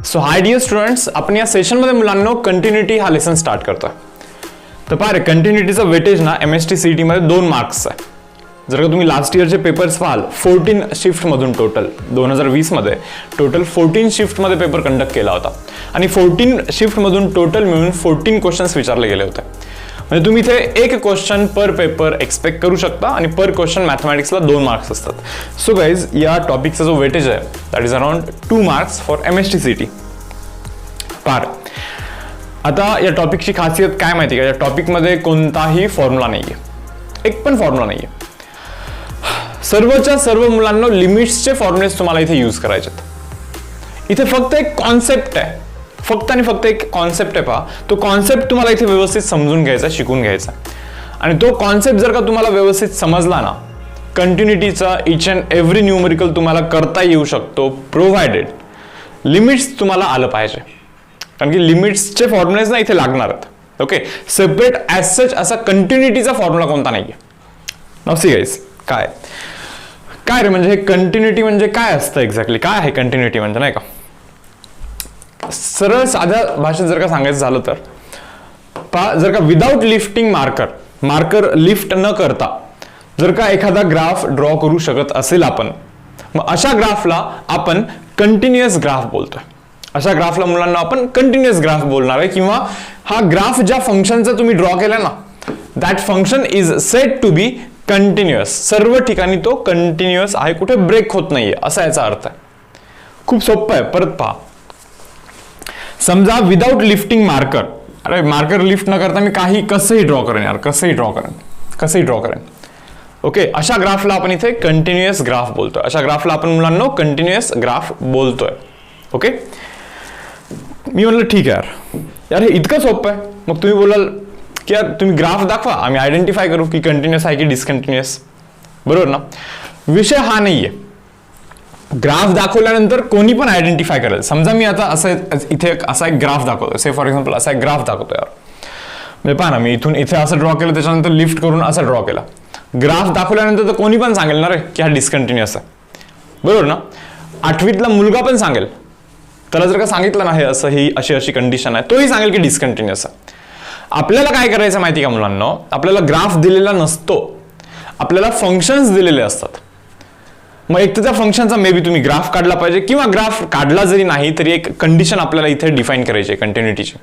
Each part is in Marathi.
सो हाय डियर स्टुडंट्स, आपण या सेशनमध्ये मुलांनो कंटिन्युटी हा लेसन स्टार्ट करतोय. तर पहा रे, कंटिन्युटीचं वेटेज ना MST CET मध्ये 2 मार्क्स आहे. जर का तुम्ही लास्ट इयरचे पेपर्स पाहाल 14 शिफ्टमधून टोटल 2020 मध्ये टोटल 14 शिफ्टमध्ये पेपर कंडक्ट केला होता आणि 14 शिफ्टमधून टोटल मिळून 14 क्वेश्चन्स विचारले गेले होते. म्हणजे तुम्ही इथे एक क्वेश्चन पर पेपर एक्सपेक्ट करू शकता आणि पर क्वेश्चन मॅथमॅटिक्सला 2 मार्क्स असतात. सो गाईज, या टॉपिकचा जो वेटेज आहे that is around 2 marks for MST CET. पार आता या टॉपिकची खासियत काय माहिती का, या टॉपिकमध्ये कोणताही फॉर्म्युला नाहीये, एक पण फॉर्म्युला नाहीये. सर्वच्या सर्व मुलांना लिमिट्सचे फॉर्म्युलेस तुम्हाला इथे यूज करायचे. इथे फक्त एक कॉन्सेप्ट आहे, फक्त आणि फक्त एक कॉन्सेप्ट आहे. पहा, तो कॉन्सेप्ट तुम्हाला इथे व्यवस्थित समजून घ्यायचा, शिकून घ्यायचा आणि तो कॉन्सेप्ट जर का तुम्हाला व्यवस्थित समजला ना, कंटिन्युटीचा इच अँड एव्हरी न्यूमेरिकल तुम्हाला करता येऊ शकतो, प्रोव्हाइडेड लिमिट्स तुम्हाला आलं पाहिजे. कारण की लिमिट्सचे फॉर्म्युलेज ना इथे लागणार आहेत. ओके, सेपरेट ॲज सच असा कंटिन्युटीचा फॉर्म्युला कोणता नाहीये. नाउ सी गाईज, काय काय रे, म्हणजे हे कंटिन्युटी म्हणजे काय असतं एक्झॅक्टली, काय आहे कंटिन्युटी म्हणजे, नाही का. सरळ साध्या भाषेत जर का सांगायचं झालं तर पहा, जर का विदाउट लिफ्टिंग मार्कर लिफ्ट न करता जर का एखादा ग्राफ ड्रॉ करू शकत असेल आपण, मग अशा ग्राफला आपण कंटिन्युअस ग्राफ बोलतोय. अशा ग्राफला मुलांना आपण कंटिन्युअस ग्राफ बोलणार आहे. किंवा हा ग्राफ ज्या फंक्शनचा तुम्ही ड्रॉ केला ना, that function is said to be continuous. सर्व ठिकाणी तो कंटिन्युअस आहे, कुठे ब्रेक होत नाहीये, असा याचा अर्थ आहे. खूप सोपं आहे. परत पहा, समजा विदाउट लिफ्टिंग मार्कर, अरे मार्कर लिफ्ट न करता मी काही कसंही ड्रॉ करेन यार, कसंही ड्रॉ करेन. ओके, अशा ग्राफला आपण इथे कंटिन्युअस ग्राफ बोलतोय. अशा ग्राफला आपण मुलांना कंटिन्युअस ग्राफ बोलतोय. ओके, मी म्हणलं ठीक आहे यार हे इतकं सोपं आहे. मग तुम्ही बोलाल की यार तुम्ही ग्राफ दाखवा, आम्ही आयडेंटिफाय करू की कंटिन्युअस आहे की डिसकंटिन्युअस. बरोबर ना. विषय हा नाहीये. ग्राफ दाखवल्यानंतर कोणी पण आयडेंटिफाय करेल. समजा मी आता असं इथे असा एक ग्राफ दाखवतो, से फॉर एक्झाम्पल असा एक ग्राफ दाखवतो यार. म्हणजे पहा ना, मी इथून इथे असं ड्रॉ केलं, त्याच्यानंतर लिफ्ट करून असं ड्रॉ केला. ग्राफ दाखवल्यानंतर तर कोणी पण सांगेल ना रे की हा डिसकंटिन्युअस आहे. बरोबर ना. 8वीतला मुलगा पण सांगेल. त्याला जर का सांगितलं ना हे असं, ही अशी कंडिशन आहे, तोही सांगेल की डिसकंटिन्युअस आहे. आपल्याला काय करायचं माहिती का मुलांना, आपल्याला ग्राफ दिलेला नसतो, आपल्याला फंक्शन्स दिलेले असतात. मग एक तर त्या फंक्शनचा मे बी तुम्ही ग्राफ काढला पाहिजे, किंवा ग्राफ काढला जरी नाही तरी एक कंडिशन आपल्याला इथे डिफाईन करायची आहे कंटिन्युटीची.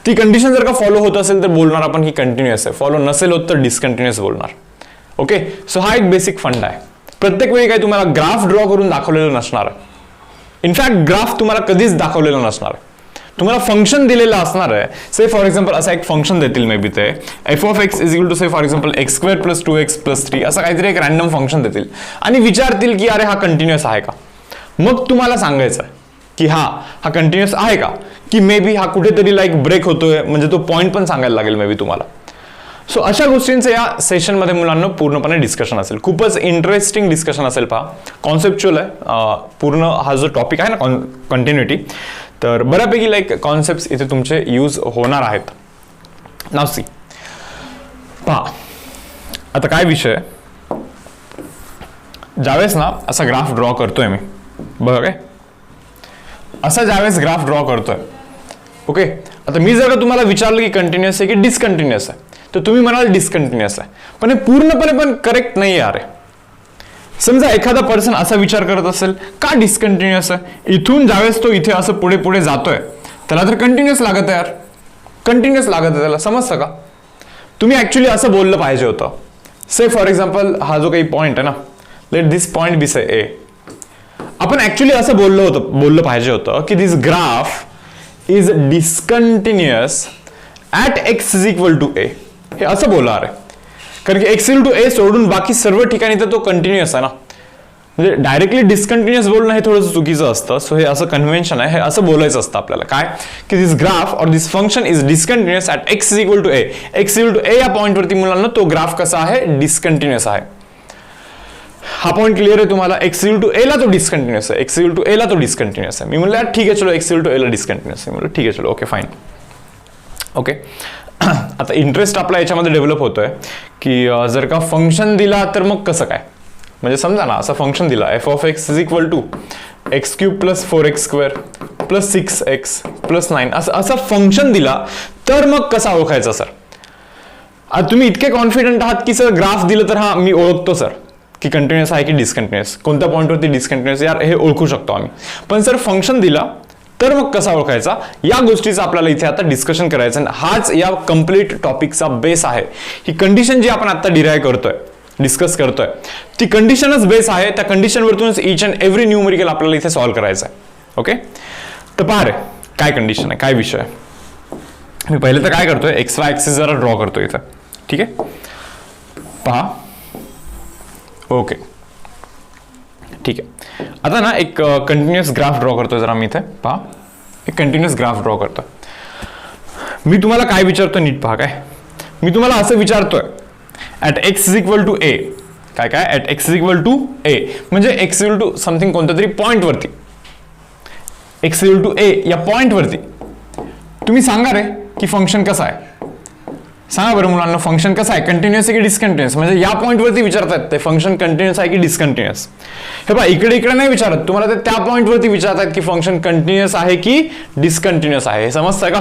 ती कंडिशन जर का फॉलो होत असेल तर बोलणार आपण की कंटिन्युअस आहे, फॉलो नसेल होत तर डिसकंटिन्युअस बोलणार. ओके, सो हा एक बेसिक फंड आहे. प्रत्येक वेळी काही तुम्हाला ग्राफ ड्रॉ करून दाखवलेलं नसणार आहे. इनफॅक्ट ग्राफ तुम्हाला कधीच दाखवलेलं नसणार आहे. तुम्हाला फंक्शन दिलेलं असणार आहे. से फॉर एक्झाम्पल असा एक फंक्शन देतील मे बी ते f(x) is equal to say for example x² + 2x + 3 असं काहीतरी एक रॅन्डम फंक्शन देतील आणि विचारतील की अरे हा कंटिन्युअस आहे का. मग तुम्हाला सांगायचं आहे की हा कंटिन्युअस आहे का, की मे बी हा कुठेतरी लाईक ब्रेक होतोय, म्हणजे तो पॉईंट पण सांगायला लागेल मे बी तुम्हाला. सो अशा गोष्टींचं या सेशनमध्ये मुलांना पूर्णपणे डिस्कशन असेल. खूपच इंटरेस्टिंग डिस्कशन असेल. पहा, कॉन्सेप्च्युअल आहे पूर्ण हा जो टॉपिक आहे ना कंटिन्युटी. तर बऱ्यापैकी लाईक कॉन्सेप्ट्स इथे तुमचे यूज होणार आहेत. नाव सी, पहा आता काय विषय, ज्यावेळेस ना असा ग्राफ ड्रॉ करतोय मी, बघा काय असा ज्यावेळेस ग्राफ ड्रॉ करतोय. ओके, आता मी जर का तुम्हाला विचारलं की कंटिन्युअस आहे की डिसकंटिन्युअस आहे, तर तुम्ही म्हणाल डिसकंटिन्युअस आहे. पण हे पूर्णपणे पण करेक्ट नाही यार. समजा एखादा पर्सन असा विचार करत असेल का डिसकंटिन्युअस आहे, इथून ज्यावेळेस तो इथे असं पुढे पुढे जातोय त्याला तर कंटिन्युअस लागत आहे यार, कंटिन्युअस लागत आहे त्याला. समजतं का. तुम्ही ऍक्च्युली असं बोललं पाहिजे होतं. से फॉर एक्झाम्पल हा जो काही पॉइंट आहे ना, लेट दिस पॉइंट बी से ए. आपण ऍक्च्युली असं बोललं पाहिजे होतं की this graph is discontinuous at x is equal to A. हे असं बोलणार आहे. कारण की x इक्वल टू ए सोडून बाकी सर्व ठिकाणी तर तो कंटिन्युअस आहे ना. म्हणजे डायरेक्टली डिसकंटिन्युअस बोलणं हे थोडंसं चुकीचं असतं. सो हे असं कन्व्हेन्शन आहे, हे असं बोलायचं असतं आपल्याला काय, की this graph or this function is discontinuous at x is equal to A. x equal to A या पॉईंटवरती मुलांना तो ग्राफ कसा आहे, डिसकंटिन्युअस आहे. हा पॉईंट क्लिअर आहे तुम्हाला. x इक्वल टू ए ला तो डिसकंटिन्युअस आहे, x इक्वल टू ए ला तो डिसकंटिन्युअस आहे. मी म्हणलं ठीक आहे चलो x इक्वल टू ए ला डिसकंटिन्युअस आहे. म्हणलं ठीक आहे चलो, ओके फाईन. ओके, आता इंटरेस्ट आपला याच्यामध्ये डेव्हलप होतोय की जर का फंक्शन दिला तर मग कसं काय. म्हणजे समजा ना असं फंक्शन दिला f(x) is equal to x³ + 4x² plus 6x plus 9 असं फंक्शन दिला तर मग कसा ओळखायचा सर? आता तुम्ही इतके कॉन्फिडंट आहात की सर ग्राफ दिलं तर हा मी ओळखतो सर की कंटिन्युअस आहे की डिसकंटिन्युअस, कोणत्या पॉईंटवरती डिसकंटिन्युअस यार हे ओळखू शकतो आम्ही. पण सर फंक्शन दिला तर मग कसा ओळखायचा, या गोष्टीचं आपल्याला इथे आता डिस्कशन करायचं आणि हाच या कम्प्लीट टॉपिकचा बेस आहे. ही कंडिशन जी आपण आता डिराईव्ह करतोय, डिस्कस करतोय, ती कंडिशनच बेस आहे. त्या कंडिशनवरतूनच इच अँड एव्हरी न्यूमेरिकल आपल्याला इथे सॉल्व्ह करायचं आहे. ओके, तर पहा रे काय कंडिशन आहे, काय विषय आहे. मी पहिले तर काय करतोय, एक्स वाय ऍक्सिस जरा ड्रॉ करतोय इथं. ठीक आहे, पहा. ओके, ठीक आहे. आता ना एक कंटिन्युअस ग्राफ ड्रॉ करतोय जरा मी इथे. पहा, एक कंटिन्युअस ग्राफ ड्रॉ करतोय. मी तुम्हाला काय विचारतोय नीट पहा. काय मी तुम्हाला असं विचारतोय, at x is equal to A, काय काय at x is equal to A म्हणजे एक्स इक्वल टू समथिंग कोणत्या तरी पॉईंटवरती, एक्स इक्वल टू ए या पॉईंटवरती तुम्ही सांगा रे की फंक्शन कसं आहे. सांगा बरं मुलांना, फंक्शन कसं आहे, कंटिन्युअस आहे की डिसकंटिन्युअस. म्हणजे या पॉईंटवरती विचारतात ते फंक्शन कंटिन्युअस आहे की डिसकंटिन्युअस. हे बघा इकडे इकडे नाही विचारत, तुम्हाला ते त्या पॉईंटवरती विचारतात की फंक्शन कंटिन्युअस आहे की डिसकंटिन्युअस आहे. हे समजतंय का?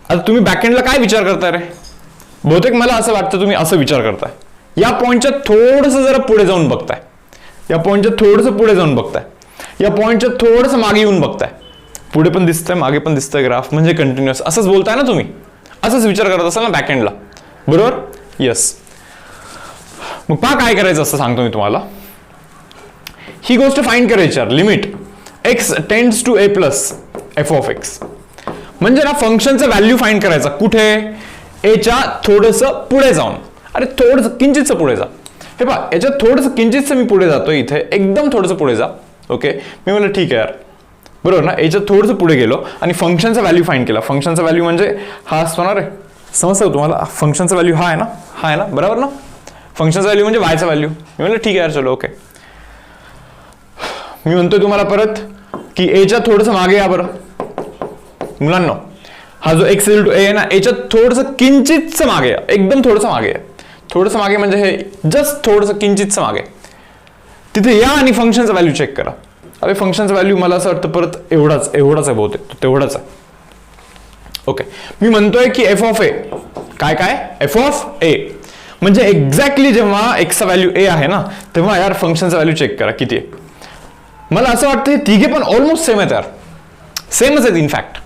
आता तुम्ही बॅकएंडला काय विचार करताय रे? बहुतेक मला असं वाटतं तुम्ही असं विचार करताय, या पॉईंटच्या थोडंसं जरा पुढे जाऊन बघताय, या पॉईंटच्या थोडंसं पुढे जाऊन बघताय, या पॉईंटच्या थोडंसं मागे येऊन बघताय. पुढे पण दिसतंय मागे पण दिसतंय ग्राफ म्हणजे कंटिन्युअस असंच बोलताय ना तुम्ही, असंच विचार करत असाल ना बॅकएंडला, बरोबर? येस. मग पहा काय करायचं असं सांगतो मी तुम्हाला. ही गोष्ट फाइंड करायची यार, limit x tends to A plus F of x. म्हणजे ना फंक्शनचं व्हॅल्यू फाइंड करायचा कुठे, एच्या थोडंसं पुढे जाऊन. अरे थोडंसं किंचितचं पुढे जा. हे पहा याच्यात थोडंसं किंचितचं मी पुढे जातो इथे, एकदम थोडंसं पुढे जा. ओके, मी म्हणलं ठीक आहे यार, बरोबर ना. याच्यात थोडंसं पुढे गेलो आणि फंक्शनचा व्हॅल्यू फाइंड केला. फंक्शनचा व्हॅल्यू म्हणजे हा असतो ना रे, समजतं तुम्हाला? फंक्शनचा व्हॅल्यू हा आहे ना, हा आहे ना, बरोबर ना. फंक्शनचा व्हॅल्यू म्हणजे वायचा व्हॅल्यू. मी म्हणलं ठीक आहे यार, चलो ओके. मी म्हणतोय तुम्हाला परत की एच्या थोडंसं मागे या बरं मुलांना. हा जो एक्स इक्वल टू ए आहे ना, याच्यात थोडंसं किंचितचं मागे या, एकदम थोडंसं मागे या. थोडंसं मागे म्हणजे हे जस्ट थोडंसं किंचितचं मागे. तिथे या आणि फंक्शनचा व्हॅल्यू चेक करा. अरे फंक्शनचा व्हॅल्यू मला असं वाटतं परत एवढाच आहे बहुतेक, तेवढाच आहे. ओके, मी म्हणतोय की एफ ऑफ ए, काय काय एफ ऑफ ए म्हणजे एक्झॅक्टली जेव्हा एक्सचा व्हॅल्यू ए आहे ना, तेव्हा यार फंक्शनचा व्हॅल्यू चेक करा किती आहे. मला असं वाटतं हे तिघे पण ऑलमोस्ट सेम आहेत यार, सेमच आहेत इनफॅक्ट.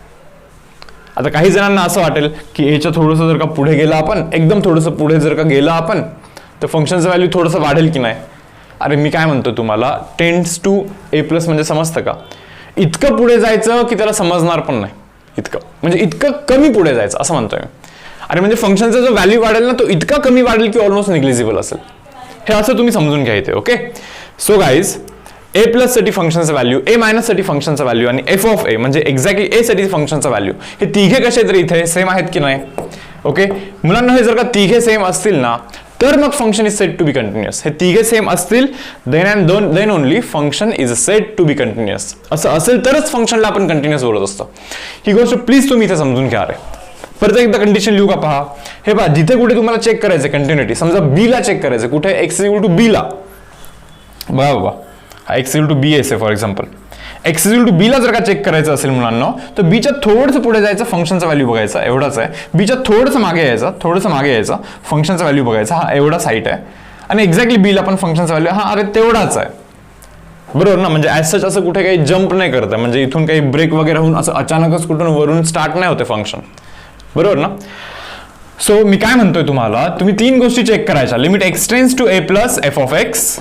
आता काही जणांना असं वाटेल की एच्या थोडंसं जर का पुढे गेलं आपण, एकदम थोडंसं पुढे जर का गेलं आपण, तर फंक्शनचं व्हॅल्यू थोडंसं वाढेल की नाही. अरे मी काय म्हणतो तुम्हाला, टेंड्स टू ए प्लस म्हणजे समजतं का, इतकं पुढे जायचं की त्याला समजणार पण नाही. इतकं म्हणजे इतकं कमी पुढे जायचं असं म्हणतोय मी. अरे म्हणजे फंक्शनचा जो व्हॅल्यू वाढेल ना, तो इतका कमी वाढेल की ऑलमोस्ट निग्लिजिबल असेल. हे असं तुम्ही समजून घ्या इथे. ओके, सो गाईज ए प्लस साठी फंक्शनचा व्हॅल्यू, ए मायनस साठी फंक्शनचा व्हॅल्यू आणि एफ ऑफ ए म्हणजे एक्झॅक्टली ए साठी फंक्शनचा व्हॅल्यू, हे तिघे कसे तरी इथे सेम आहेत की नाही. ओके मुलांना, हे जर का तिघे सेम असतील ना, तर मग function is said to be continuous. हे तिघे सेम असतील then only function is said to be continuous. असं असेल तरच फंक्शनला आपण कंटिन्युअस बोलत असतो. ही गोष्ट प्लीज तुम्ही इथे समजून घ्या. रे परत एकदा कंडिशन लिहू का पहा. हे पहा, जिथे कुठे तुम्हाला चेक करायचं कंटिन्युटी, समजा बी ला चेक करायचं, कुठे एक्स इक्वल टू बी ला, बघा बाबा हा एक्स इक्वल टू बी एस आहे for example. X equal to B ला जर का चेक करायचं असेल मुलांना, तर बीच्या थोडंसं पुढे जायचं, फंक्शनचा व्हॅल्यू बघायचा, एवढाच आहे. बीच्या थोडंसं मागे यायचं, फंक्शनचा व्हॅल्यू बघायचा, हा एवढा साईट आहे. आणि एक्झॅक्टली बीला पण फंक्शनचा व्हॅल्यू हा अरे तेवढाच आहे, बरोबर ना. म्हणजे ॲज सच असं कुठे काही जम्प नाही करत आहे, म्हणजे इथून काही ब्रेक वगैरे होऊन असं अचानकच कुठून वरून स्टार्ट नाही होते फंक्शन, बरोबर ना. सो मी काय म्हणतोय तुम्हाला, तुम्ही तीन गोष्टी चेक करायच्या. Limit x tends to A plus F of x,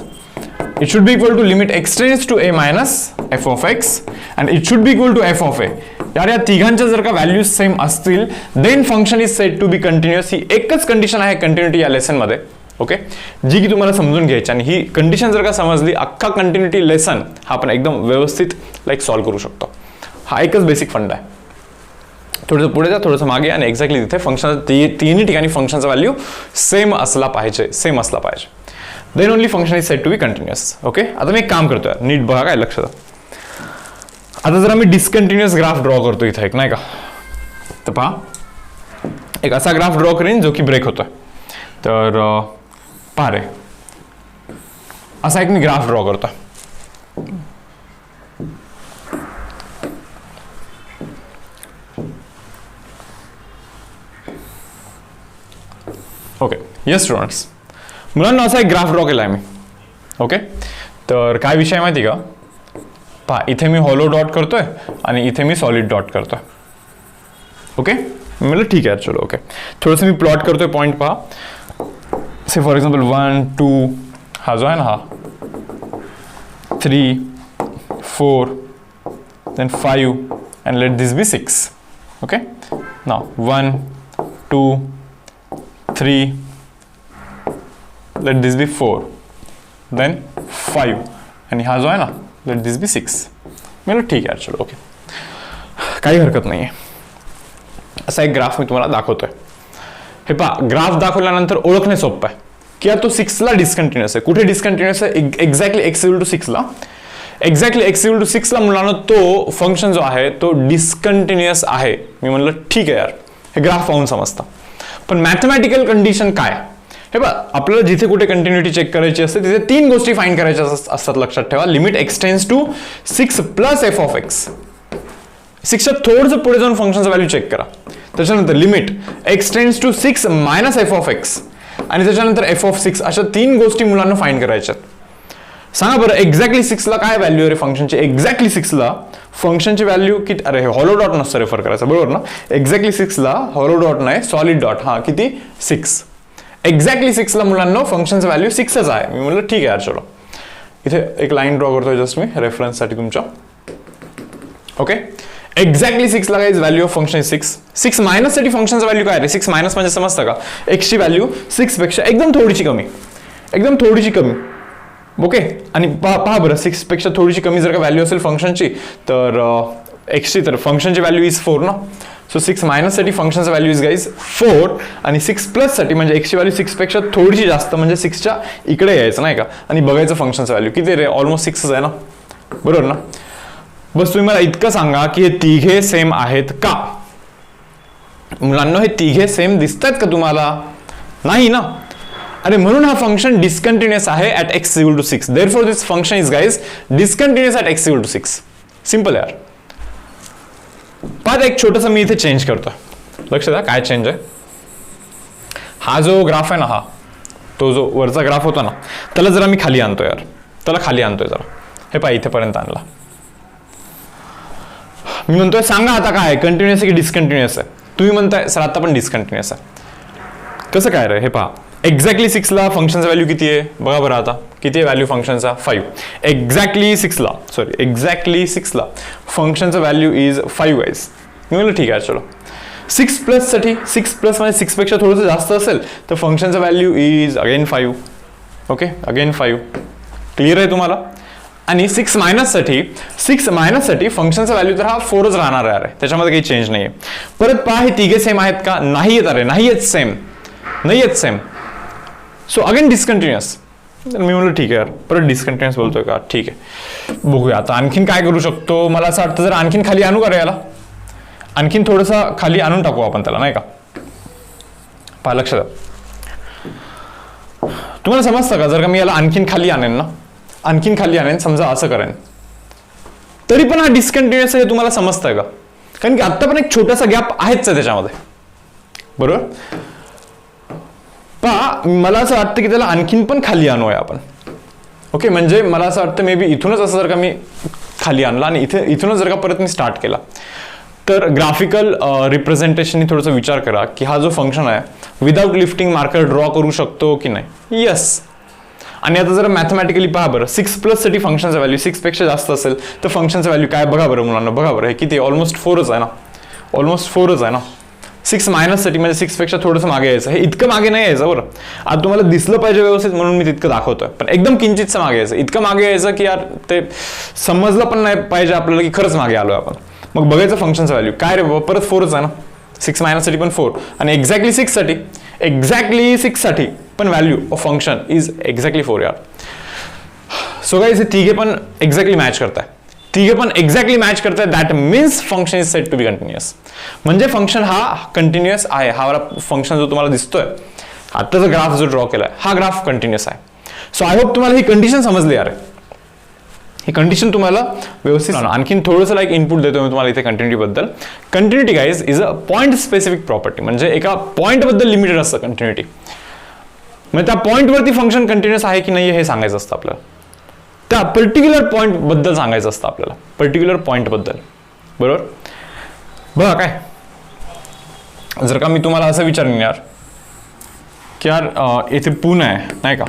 it should be equal to limit x tends to a minus f of x and it should be equal to f of a. यार या तिघांच्या जर का व्हॅल्यूज सेम असतील, then function is said to be continuous. ही एकच कंडिशन आहे कंटिन्युटी या लेसन मध्ये. ओके, जी की तुम्हाला समजून घ्यायची, आणि ही कंडिशन जर का समजली, अख्खा कंटिन्युटी लेसन हा आपण एकदम व्यवस्थित सॉल्व्ह करू शकतो. हा एकच बेसिक फंड आहे. थोडंसं पुढे जा, थोडंसं मागे, आणि एक्झॅक्टली तिथे फंक्शन तिन्ही ठिकाणी फंक्शनचा व्हॅल्यू सेम असला पाहिजे. Then only function is said to be continuous. Okay, आता मी एक काम करतोय, नीट बघा काय लक्षात. आता जरा मी डिस्कंटिन्युअस ग्राफ ड्रॉ करतो इथे एक, नाही का. तर पहा, एक असा ग्राफ ड्रॉ करीन जो की ब्रेक होतोय. तर पहा रे, असा एक मी ग्राफ ड्रॉ करतो. येस स्टुडंट्स, मुलांना असा एक ग्राफ ड्रॉ केला आहे मी. ओके, तर काय विषय माहिती का, पहा इथे मी हॉलो डॉट करतोय आणि इथे मी सॉलिड डॉट करतोय. ओके, म्हटलं ठीक आहे चलो. ओके, थोडंसं मी प्लॉट करतोय पॉईंट. पहा से फॉर एक्झाम्पल 1 2 हा जो आहे ना हा 3 4 then 5 and let this be 6. Okay, now 1 2 3, let this be 4, then 5 आणि हा जो आहे ना let this be 6. मला ठीक आहे चलो. ओके, काही हरकत नाही आहे. असा एक ग्राफ मी तुम्हाला दाखवतोय. हे पहा, ग्राफ दाखवल्यानंतर ओळखणे सोपं आहे की तो 6ला डिस्कंटिन्युअस आहे. कुठे डिस्कंटिन्युअस आहे? एक्झॅक्टली x इक्वल टू 6ला. एक्झॅक्टली x इक्वल टू 6ला मुलांना तो फंक्शन जो आहे तो डिस्कंटिन्युअस आहे. मी म्हणलं ठीक आहे यार, हे ग्राफ पाहून समजतं. पण मॅथमॅटिकल कंडिशन काय? हे बघा, आपल्याला जिथे कुठे कंटिन्युटी चेक करायची असते तिथे 3 गोष्टी फाइंड करायच्या असतात. लक्षात ठेवा, limit x tends to 6 plus f of x. 6च्या थोडंसं पुढे जाऊन फंक्शनचं व्हॅल्यू चेक करा. त्याच्यानंतर limit x tends to 6 minus f of x आणि त्याच्यानंतर f ऑफ 6. अशा 3 गोष्टी मुलांना फाइंड करायच्या. सांगा बरं, एक्झॅक्टली 6ला काय व्हॅल्यू आहे रे फंक्शनची? एक्झॅक्टली 6ला फंक्शनची व्हॅल्यू किती? अरे हे हॉलो डॉट नसतं रेफर करायचं, बरोबर ना? एक्झॅक्टली 6ला हॉलो डॉट नाही, सॉलिड डॉट. हा किती? 6. एक्झॅक्टली 6ला मुलांना फंक्शनचं व्हॅल्यू 6च आहे. मी म्हणलं ठीक आहे यार चलो. इथे एक लाईन ड्रॉ करतोय जस्ट मी रेफरन्ससाठी तुमच्या. ओके, एक्झॅक्टली 6ला काय व्हॅल्यू ऑफ फंक्शन 6. 6 मायनस साठी फंक्शनचं व्हॅल्यू काय रे? 6 मायनस म्हणजे समजतं का? x ची व्हॅल्यू 6 पेक्षा एकदम थोडीशी कमी, एकदम थोडीशी कमी. ओके, आणि पहा बरं, 6 पेक्षा थोडीशी कमी जर का व्हॅल्यू असेल फंक्शनची तर x ची, तर फंक्शनची व्हॅल्यू इज 4 ना. सो 6 मायनस साठी फंक्शनचं व्हॅल्यू इज गाईज 4 आणि 6 प्लस साठी म्हणजे x ची व्हॅल्यू 6 पेक्षा थोडीशी जास्त म्हणजे 6च्या इकडे यायचं नाही का, आणि बघायचं फंक्शनचं व्हॅल्यू किती रे? ऑलमोस्ट 6च आहे ना, बरोबर ना? बस तुम्ही मला इतकं सांगा की हे तिघे सेम आहेत का? मुलांना हे तिघे सेम दिसतात का तुम्हाला? नाही ना. अरे म्हणून हा फंक्शन डिस्कंटिन्युअस आहे at x equal to 6. Therefore this function is guys discontinuous at x equal to 6. Simple यार. पाहता एक छोटंसं मी इथे चेंज करतो. लक्ष द्या काय चेंज आहे. हा जो ग्राफ आहे ना, हा तो जो वरचा ग्राफ होता ना, त्याला जरा मी खाली आणतो यार. त्याला खाली आणतोय जरा. हे पहा इथेपर्यंत आणला. मी म्हणतोय सांगा आता काय कंटिन्युअस आहे की डिस्कंटिन्युअस आहे? तुम्ही म्हणताय सर आता पण डिस्कंटिन्युअस आहे. कसं काय रे? हे पहा, एक्झॅक्टली 6ला फंक्शनचा व्हॅल्यू किती आहे बघा बरं. आता किती आहे व्हॅल्यू फंक्शनचा? 5. एक्झॅक्टली 6ला फंक्शनचा व्हॅल्यू इज 5 गाईज. मी म्हणलं ठीक आहे चलो. 6 प्लस साठी, 6 प्लस म्हणजे 6 पेक्षा थोडंसं जास्त असेल तर फंक्शनचा value is again 5. Okay, again 5. Clear आहे तुम्हाला? आणि 6 मायनस साठी फंक्शनचा व्हॅल्यू तर हा 4च राहणार आहे. त्याच्यामध्ये काही चेंज नाहीये. परत पहा, हे तिघे सेम आहेत का? नाही आहेत. अरे नाही आहेत सेम. So again discontinuous. मी म्हणलं ठीक आहे यार, परत डिस्कंटिन्युअस बोलतोय का? ठीक आहे, बघूया आता आणखीन काय करू शकतो. मला असं वाटतं जर आणखीन खाली आणू का रे याला? आणखीन थोडंसं खाली आणून टाकू आपण त्याला, नाही का? पहा लक्ष द्या. तुम्हाला समजतं का जर का मी याला आणखीन खाली आणेन ना, आणखीन खाली आणेन, समजा असं करेन, तरी पण हा डिस्कंटिन्युअस आहे तुम्हाला समजतंय का? कारण की आता पण एक छोटासा गॅप आहेच आहे त्याच्यामध्ये, बरोबर? पहा मला असं वाटतं की त्याला आणखीन पण खाली आणूया आपण. ओके, म्हणजे मला असं वाटतं मे बी इथूनच असं जर का मी खाली आणला आणि इथूनच जर का परत मी स्टार्ट केला तर ग्राफिकल रिप्रेझेंटेशननी थोडासा विचार करा की हा जो फंक्शन आहे विदाउट लिफ्टिंग मार्कर ड्रॉ करू शकतो की नाही? येस. आणि आता जर मॅथमॅटिकली पहा बरं, 6 प्लस साठी फंक्शनचा व्हॅल्यू 6 पेक्षा जास्त असेल तर फंक्शनचा व्हॅल्यू काय बघा बरं मुलांना, बघा बरं. हे किती? ऑलमोस्ट 4च आहे ना, ऑलमोस्ट 4च आहे ना. 6 मायनस साठी म्हणजे 6 पेक्षा थोडंसं मागे यायचं. हे इतकं मागे नाही यायचं बरं. आता तुम्हाला दिसलं पाहिजे व्यवस्थित म्हणून मी तितकं दाखवतोय, पण एकदम किंचितचं मागे यायचं. इतकं मागे यायचं की यार ते समजलं पण नाही पाहिजे आपल्याला की खरंच मागे आलोय आपण. मग बघायचं फंक्शनचा व्हॅल्यू काय रे बाबा, परत 4च आहे ना. 6 मायनस साठी पण 4 आणि एक्झॅक्टली 6 साठी पण value of function is exactly 4 यार. सो गाइस हे तिघे पण एक्झॅक्टली मॅच करताय. That means function is set to be continuous. म्हणजे फंक्शन हा कंटिन्युअस आहे. हा वाला फंक्शन जो तुम्हाला दिसतोय, आताचा ग्राफ जो ड्रॉ केलाय हा ग्राफ कंटिन्युअस आहे. सो आय होप तुम्हाला ही कंडिशन समजली यार. ही कंडिशन तुम्हाला व्यवस्थित. आणखीन थोडंसं लाईक इनपुट देतो मी तुम्हाला इथे कंटिन्युटी बद्दल. Continuity guys is a point specific property. म्हणजे एका पॉइंट बद्दल लिमिटेड असतं कंटिन्युटी. म्हणजे त्या पॉईंटवरती फंक्शन कंटिन्युअस आहे की नाही हे सांगायचं असतं आपल्याला. त्या पर्टिक्युलर पॉईंट बद्दल सांगायचं असतं आपल्याला, पर्टिक्युलर पॉईंट बद्दल. बरोबर. बघा काय, जर का मी तुम्हाला असं विचारेन यार की यार इथे पुणे आहे नाही का,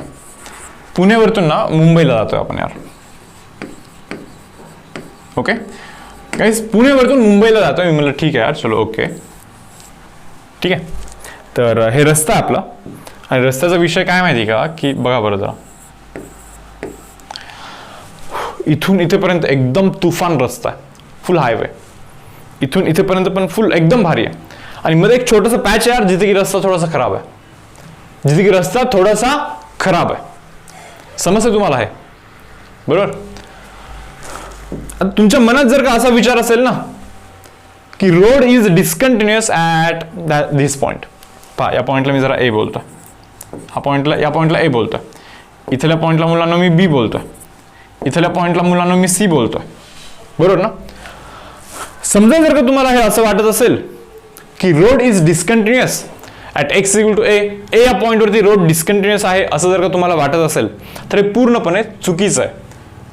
पुण्यावरतून ना मुंबईला जातोय आपण यार. ओके गाईस, पुण्यावरतून मुंबईला जातोय. मी म्हणलं ठीक आहे यार, चलो ओके ठीक आहे. तर हे रस्ता आहे आपला, आणि रस्त्याचा विषय काय माहिती का, की बघा बरं जरा, इथून इथेपर्यंत एकदम तुफान रस्ता आहे, फुल हायवे. इथून इथेपर्यंत पण फुल एकदम भारी आहे. आणि मध्ये एक छोटासा पॅच आहे यार, जिथे की रस्ता थोडासा खराब आहे, जिथे की रस्ता थोडासा खराब आहे. समजतं तुम्हाला आहे. बरोबर. तुमच्या मनात जर का असा विचार असेल ना की road is discontinuous at this point. पहा, या पॉइंटला मी जरा ए बोलतोय, या पॉइंटला ए बोलतोय, इथल्या पॉइंटला मुलांना मी बी बोलतोय, इथल्या पॉइंटला मुलांना मी सी बोलतोय. बरोबर ना. समजा जर का तुम्हाला हे असं वाटत असेल की road is discontinuous at x equal to A, या पॉईंटवरती रोड डिस्कंटिन्युअस आहे असं जर का तुम्हाला वाटत असेल तर हे पूर्णपणे चुकीचं आहे.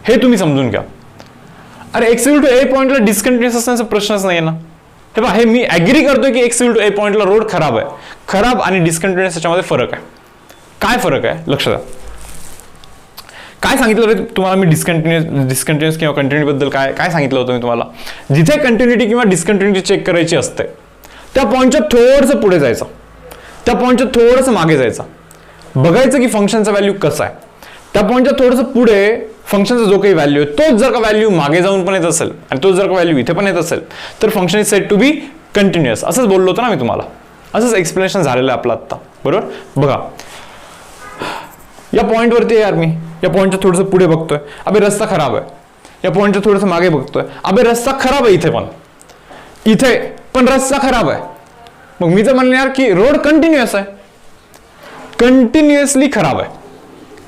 हे तुम्ही समजून घ्या. अरे एक्स इक्वल टू ए पॉईंटला डिस्कंटिन्युअस असण्याचा प्रश्नच नाही ना. हे पहा, हे मी ॲग्री करतोय की एक्स इक्वल टू ए पॉईंटला रोड खराब आहे. खराब आणि डिस्कंटिन्युअस याच्यामध्ये फरक आहे. काय फरक आहे लक्ष द्या. काय सांगितलं रे तुम्हाला मी डिस्कंटिन्युअस किंवा कंटिन्युटी बद्दल काय सांगितलं होतं मी तुम्हाला. जिथे कंटिन्युटी किंवा डिस्कंटिन्युटी चेक करायची असते त्या पॉईंटच्या थोडंसं पुढे जायचं, त्या पॉईंटच्या थोडंसं मागे जायचं, बघायचं की फंक्शनचा व्हॅल्यू कसा आहे. त्या पॉईंटच्या थोडंसं पुढे फंक्शनचा जो काही व्हॅल्यू आहे तोच जर का व्हॅल्यू मागे जाऊन पण येत असेल आणि तोच जर का व्हॅल्यू इथे पण येत असेल तर function is said to be continuous. असंच बोललो होतं ना मी तुम्हाला, असंच एक्सप्लेनेशन झालेलं आहे आपलं आत्ता. बरोबर. बघा, या पॉईंटवरती यार मी या पॉईंटच्या थोडंसं पुढे बघतोय, अबे रस्ता खराब आहे. या पॉईंटच्या थोडंसं मागे बघतोय, अबे रस्ता खराब आहे, इथे पण रस्ता खराब आहे. मग मी तर म्हणलं यार की रोड कंटिन्युअस आहे, कंटिन्युअसली खराब आहे,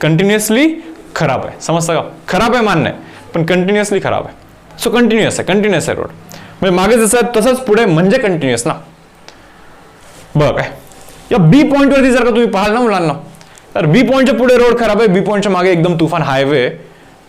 कंटिन्युअसली खराब आहे. समजतं का. खराब आहे मान्य आहे, पण कंटिन्युअसली खराब आहे. सो कंटिन्युअस आहे रोड. म्हणजे मागे जसं आहे तसंच पुढे म्हणजे कंटिन्युअस ना. बघ काय, या बी पॉईंटवरती जर का तुम्ही पाहाल ना मुलांना, तर बी पॉईंटच्या पुढे रोड खराब आहे, बी पॉईंटच्या मागे एकदम तुफान हायवे.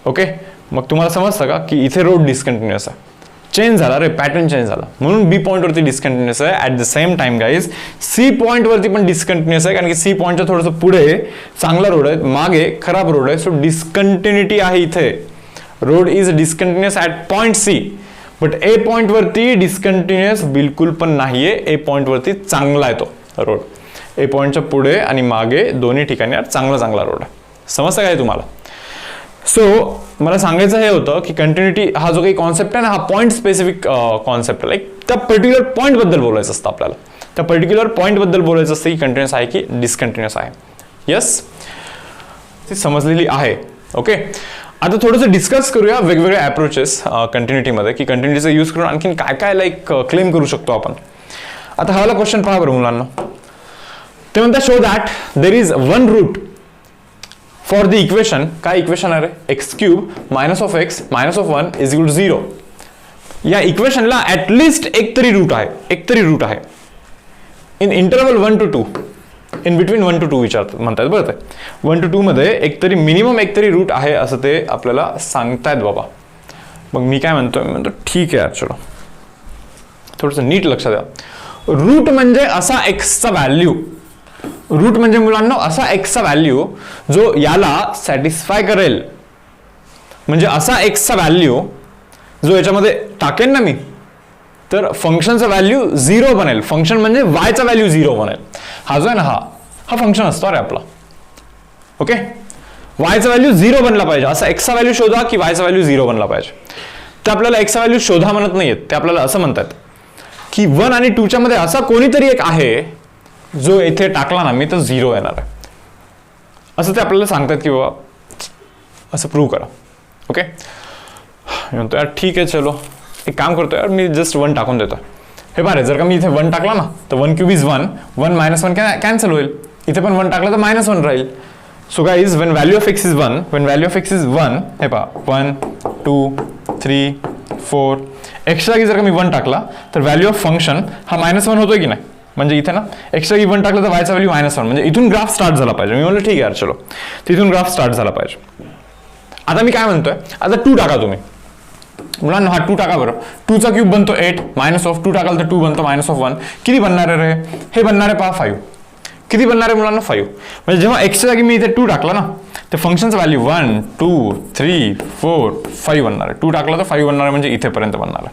ओके, मग तुम्हाला समजतं का की इथे रोड डिस्कंटिन्युअस आहे. चेंज झाला रे, पॅटर्न चेंज झाला, म्हणून बी पॉईंटवरती डिस्कंटिन्युअस आहे. At the same time guys C पॉईंटवरती पण डिस्कंटिन्युअस आहे, कारण की सी पॉईंटच्या थोडंसं पुढे चांगला रोड आहे, मागे खराब रोड आहे. सो डिस्कंटिन्युटी आहे इथे. Road is discontinuous at point C, but A पॉईंटवरती डिस्कंटिन्युअस बिलकुल पण नाहीये. ए पॉईंटवरती चांगला आहे तो रोड. ए पॉईंटच्या पुढे आणि मागे दोन्ही ठिकाणी चांगला रोड आहे. समजतं काय तुम्हाला. सो मला सांगायचं हे होतं की कंटिन्युटी हा जो काही कॉन्सेप्ट आहे ना, हा पॉईंट स्पेसिफिक कॉन्सेप्ट आहे. लाईक त्या पर्टिक्युलर पॉईंट बद्दल बोलायचं असतं आपल्याला, त्या पर्टिक्युलर पॉईंट बद्दल बोलायचं असतं की कंटिन्युअस आहे की डिस्कंटिन्युअस आहे. येस, ती समजलेली आहे. ओके, आता थोडंसं डिस्कस करूया वेगवेगळे अप्रोचेस कंटिन्युटीमध्ये, की कंटिन्युटीचा यूज करून आणखीन काय काय लाईक क्लेम करू शकतो आपण. आता हा वाला क्वेश्चन पहा बरं मुलांना. ते म्हणतात show that there is one root for the equation. काय इक्वेशन आहे रे, x cube minus of x minus of 1 is equal to 0. या इक्वेशनला ऍटलिस्ट एक तरी रूट आहे in interval 1 to 2, in between 1 to 2 म्हणतायत बरं. ते 1 to 2 मध्ये मिनिमम एक तरी रूट आहे असं ते आपल्याला सांगतायत बाबा. मग मी काय म्हणतो ठीक आहे यार, चलो थोडंसं नीट लक्षात द्या. रूट म्हणजे असा एक्सचा व्हॅल्यू, रूट म्हणजे मुलांना असा एक्सचा व्हॅल्यू जो याला सॅटिस्फाय करेल. म्हणजे असा एक्सचा व्हॅल्यू जो याच्यामध्ये टाकेन ना मी, तर फंक्शनचा व्हॅल्यू 0 बनेल. फंक्शन म्हणजे वायचा व्हॅल्यू 0 बनेल. हा जो आहे ना, हा फंक्शन असतो अरे आपला. ओके, वायचा व्हॅल्यू 0 बनला पाहिजे. असा एक्सचा व्हॅल्यू शोधा की वायचा व्हॅल्यू 0 बनला पाहिजे. ते आपल्याला एक्सचा व्हॅल्यू शोधा म्हणत नाहीयेत, ते आपल्याला असं म्हणतात की 1 आणि 2च्या मध्ये असा कोणीतरी एक आहे जो इथे टाकला ना मी तर 0 येणार आहे, असं ते आपल्याला सांगतात की बाबा असं प्रूव्ह करा. ओके, म्हणतो यार ठीक आहे, चलो एक काम करतो यार, मी जस्ट 1 टाकून देतो. हे पारे, जर का मी इथे 1 टाकला ना तर 1 क्यूब इज 1, 1 मायनस 1 कॅन्सल होईल. इथे पण 1 टाकला तर -1 राहील. So guys when value of x is 1, हे पहा 1 2 3 4 एक्स्ट्रा की जर का मी 1 टाकला तर व्हॅल्यू ऑफ फंक्शन हा -1 होतोय की नाही, म्हणजे इथे ना एक्सचा की 1 टाकलं तर वायचा व्हॅल्यू -1, म्हणजे इथून ग्राफ स्टार्ट झाला पाहिजे. मी म्हणलं ठीक आहे यार चलो, तिथून ग्राफ स्टार्ट झाला पाहिजे. आता मी काय म्हणतोय, आता 2 टाका तुम्ही मुलांना, हा 2 टाका बरं. 2 चा क्यूब बनतो 8, -2 टाकाल तर 2 बनतो -1. किती बनणार आहे रे? हे बनणार आहे पहा 5. किती बनणार आहे मुलांना? 5. म्हणजे जेव्हा एक्सच्या जागी मी इथे 2 टाकला ना, तर फंक्शनचं व्हॅल्यू 1 2 3 4 5 बनणार आहे. 2 टाकला तर 5 बनणार आहे, म्हणजे इथेपर्यंत बनणार आहे.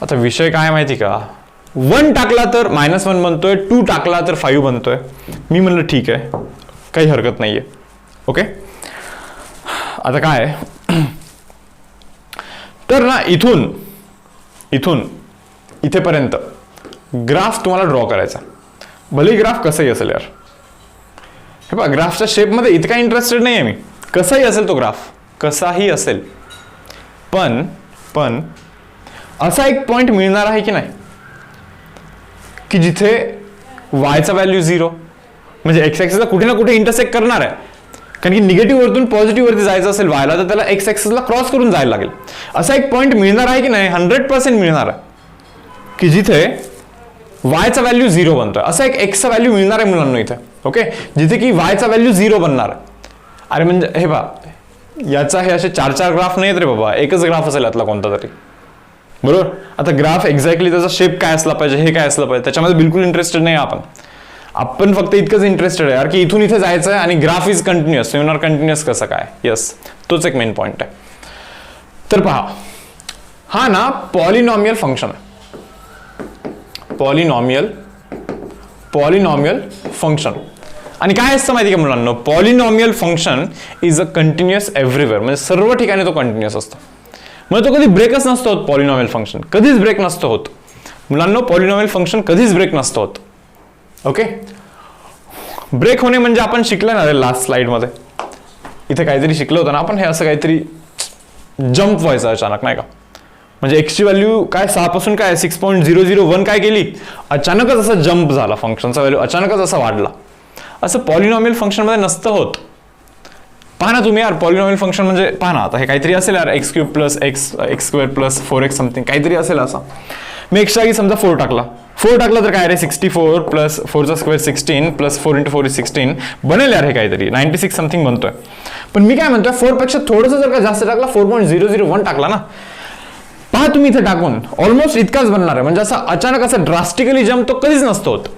आता विषय काय माहिती का, 1 टाकला तर -1 बनतोय, 2 टाकला तर 5 बनतोय. मी म्हणलं ठीक आहे, काही हरकत नाहीये. ओके, आता काय तर ना इथून इथेपर्यंत ग्राफ तुम्हाला ड्रॉ करायचा. भले ग्राफ कसंही असेल यार, हे पहा ग्राफच्या शेपमध्ये इतका इंटरेस्टेड नाही आहे मी. कसाही असेल तो ग्राफ, कसाही असेल, पण असा एक पॉइंट मिळणार आहे की नाही की जिथे वायचा व्हॅल्यू 0, म्हणजे एक्स ॲक्सिसला कुठे ना कुठे इंटरसेक्ट करणार आहे. कारण की निगेटिव्ह वरतून पॉझिटिव्ह वरती जायचं असेल वायला, तर त्याला एक्स ॲक्सिसला क्रॉस करून जायला लागेल. असा एक पॉइंट मिळणार आहे की नाही, 100% मिळणार आहे की जिथे वायचा व्हॅल्यू 0 बनतोय. असा एक एक्सचा व्हॅल्यू मिळणार आहे मुलांना इथे. ओके, जिथे की वायचा व्हॅल्यू 0 बनणार आहे. अरे म्हणजे हे पहा, याचा हे असे 4 ग्राफ नाही आहेत रे बाबा, एकच ग्राफ असेल यातला कोणता तरी, बरोबर. आता ग्राफ एक्झॅक्टली त्याचा शेप काय असला पाहिजे, हे काय असलं पाहिजे, त्याच्यामध्ये बिलकुल इंटरेस्टेड नाही आपण फक्त इतकंच इंटरेस्टेड आहे यार की इथून इथे जायचं आहे आणि ग्राफ इज कंटिन्युअस. युनर कंटिन्युअस कसं काय, येस, तोच एक मेन पॉइंट आहे. तर पहा, हा ना पॉलिनॉमियल फंक्शन आहे. Polynomial function. आणि काय असतं माहिती का मुलांना, polynomial function is a continuous everywhere, म्हणजे सर्व ठिकाणी तो कंटिन्युअस असतो. म्हणजे तो कधी ब्रेकच नसतो होत. पॉलिनॉमियल फंक्शन कधीच ब्रेक नसतो होत मुलांना. पॉलिनॉमियल फंक्शन कधीच ब्रेक नसतो होत. ओके, ब्रेक होणे म्हणजे आपण शिकलं ना रे लास्ट स्लाइड मध्ये, इथे काहीतरी शिकलं होतं ना आपण, हे असं काहीतरी जम्प व्हायचं अचानक, नाही का. म्हणजे एक्सची व्हॅल्यू काय 6 पासून काय 6.001 काय केली, अचानकच असा जम्प झाला, फंक्शनचा व्हॅल्यू अचानकच असा वाढला. असं पॉलिनॉमियल फंक्शन मध्ये नसतं होत. पहा ना तुम्ही यार, पॉलिनॉमियल फंक्शन म्हणजे पहा ना, आता हे काहीतरी असेल यार, x³ + x² + 4x समथिंग काहीतरी असेल असं. मी एक्सच्या जागी समजा 4 टाकला तर काय रे, 64 + 4² 16 + 4 × 4 = 16 बनेल यार, हे काहीतरी 96 समथिंग बनतोय. पण मी काय म्हणतोय, 4 पेक्षा थोडंसं जर का जास्त टाकला, 4.001 टाकला ना, पहा तुम्ही इथे टाकून ऑलमोस्ट इतकाच बनणार आहे. म्हणजे असं अचानक असं ड्रास्टिकली जम्प तो कधीच नसतो होत.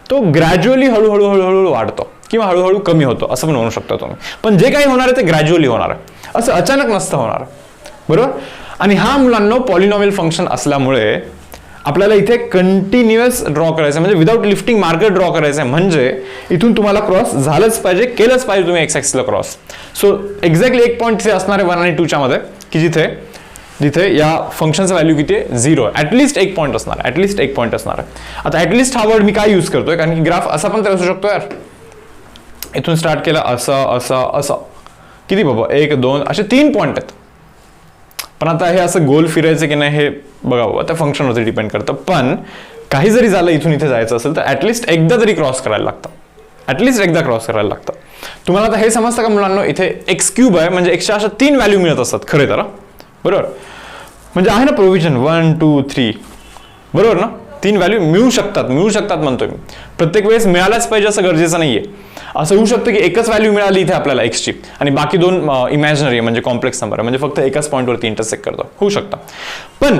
तो ग्रॅज्युअली हळूहळू वाढतो किंवा हळूहळू कमी होतो, असं पण म्हणू शकता तुम्ही. पण जे काही होणार आहे ते ग्रॅज्युअली होणार आहे, असं अचानक नसतं होणार, बरोबर. आणि हा मुलांना पॉलिनॉमियल फंक्शन असल्यामुळे आपल्याला इथे कंटिन्युअस ड्रॉ करायचं, म्हणजे विदाउट लिफ्टिंग मार्कर ड्रॉ करायचं आहे. म्हणजे इथून तुम्हाला क्रॉस झालंच पाहिजे, केलंच पाहिजे तुम्ही एक्स ॲक्सिसला क्रॉस. सो एक्झॅक्टली एक पॉईंट तिथे असणार आहे 1 आणि 2च्या मध्ये, की जिथे या फंक्शनचं व्हॅल्यू किती आहे, 0 आहे. ॲटलिस्ट एक पॉईंट असणार आहे. आता ॲटलिस्ट हा वर्ड मी काय यूज करतोय, कारण की ग्राफ असा पण तर असू शकतो यार. इथून स्टार्ट केला असं किती बाबा, 1 2 असे 3 पॉईंट आहेत. पण आता हे असं गोल फिरायचं की नाही हे बघा बाबा, त्या फंक्शनवरती डिपेंड करतं. पण काही जरी झालं इथून इथे जायचं असेल तर ॲटलिस्ट एकदा तरी क्रॉस करायला लागतं. तुम्हाला आता हे समजतं का मुलांना, इथे x³ आहे म्हणजे एक्सच्या अशा 3 व्हॅल्यू मिळत असतात खरे तर, बरोबर. म्हणजे आहे ना प्रोव्हिजन 1 2 3, बरोबर ना. 3 व्हॅल्यू मिळू शकतात म्हणतोय मी. प्रत्येक वेळेस मिळालाच पाहिजे असं गरजेचं नाहीये. असं होऊ शकतं की एकच व्हॅल्यू मिळाली इथे आपल्याला एक्सची आणि बाकी 2 इमॅजिनरी म्हणजे कॉम्प्लेक्स नंबर आहे, म्हणजे फक्त एकाच पॉईंटवरती इंटरसेक्ट करतो, होऊ शकतं. पण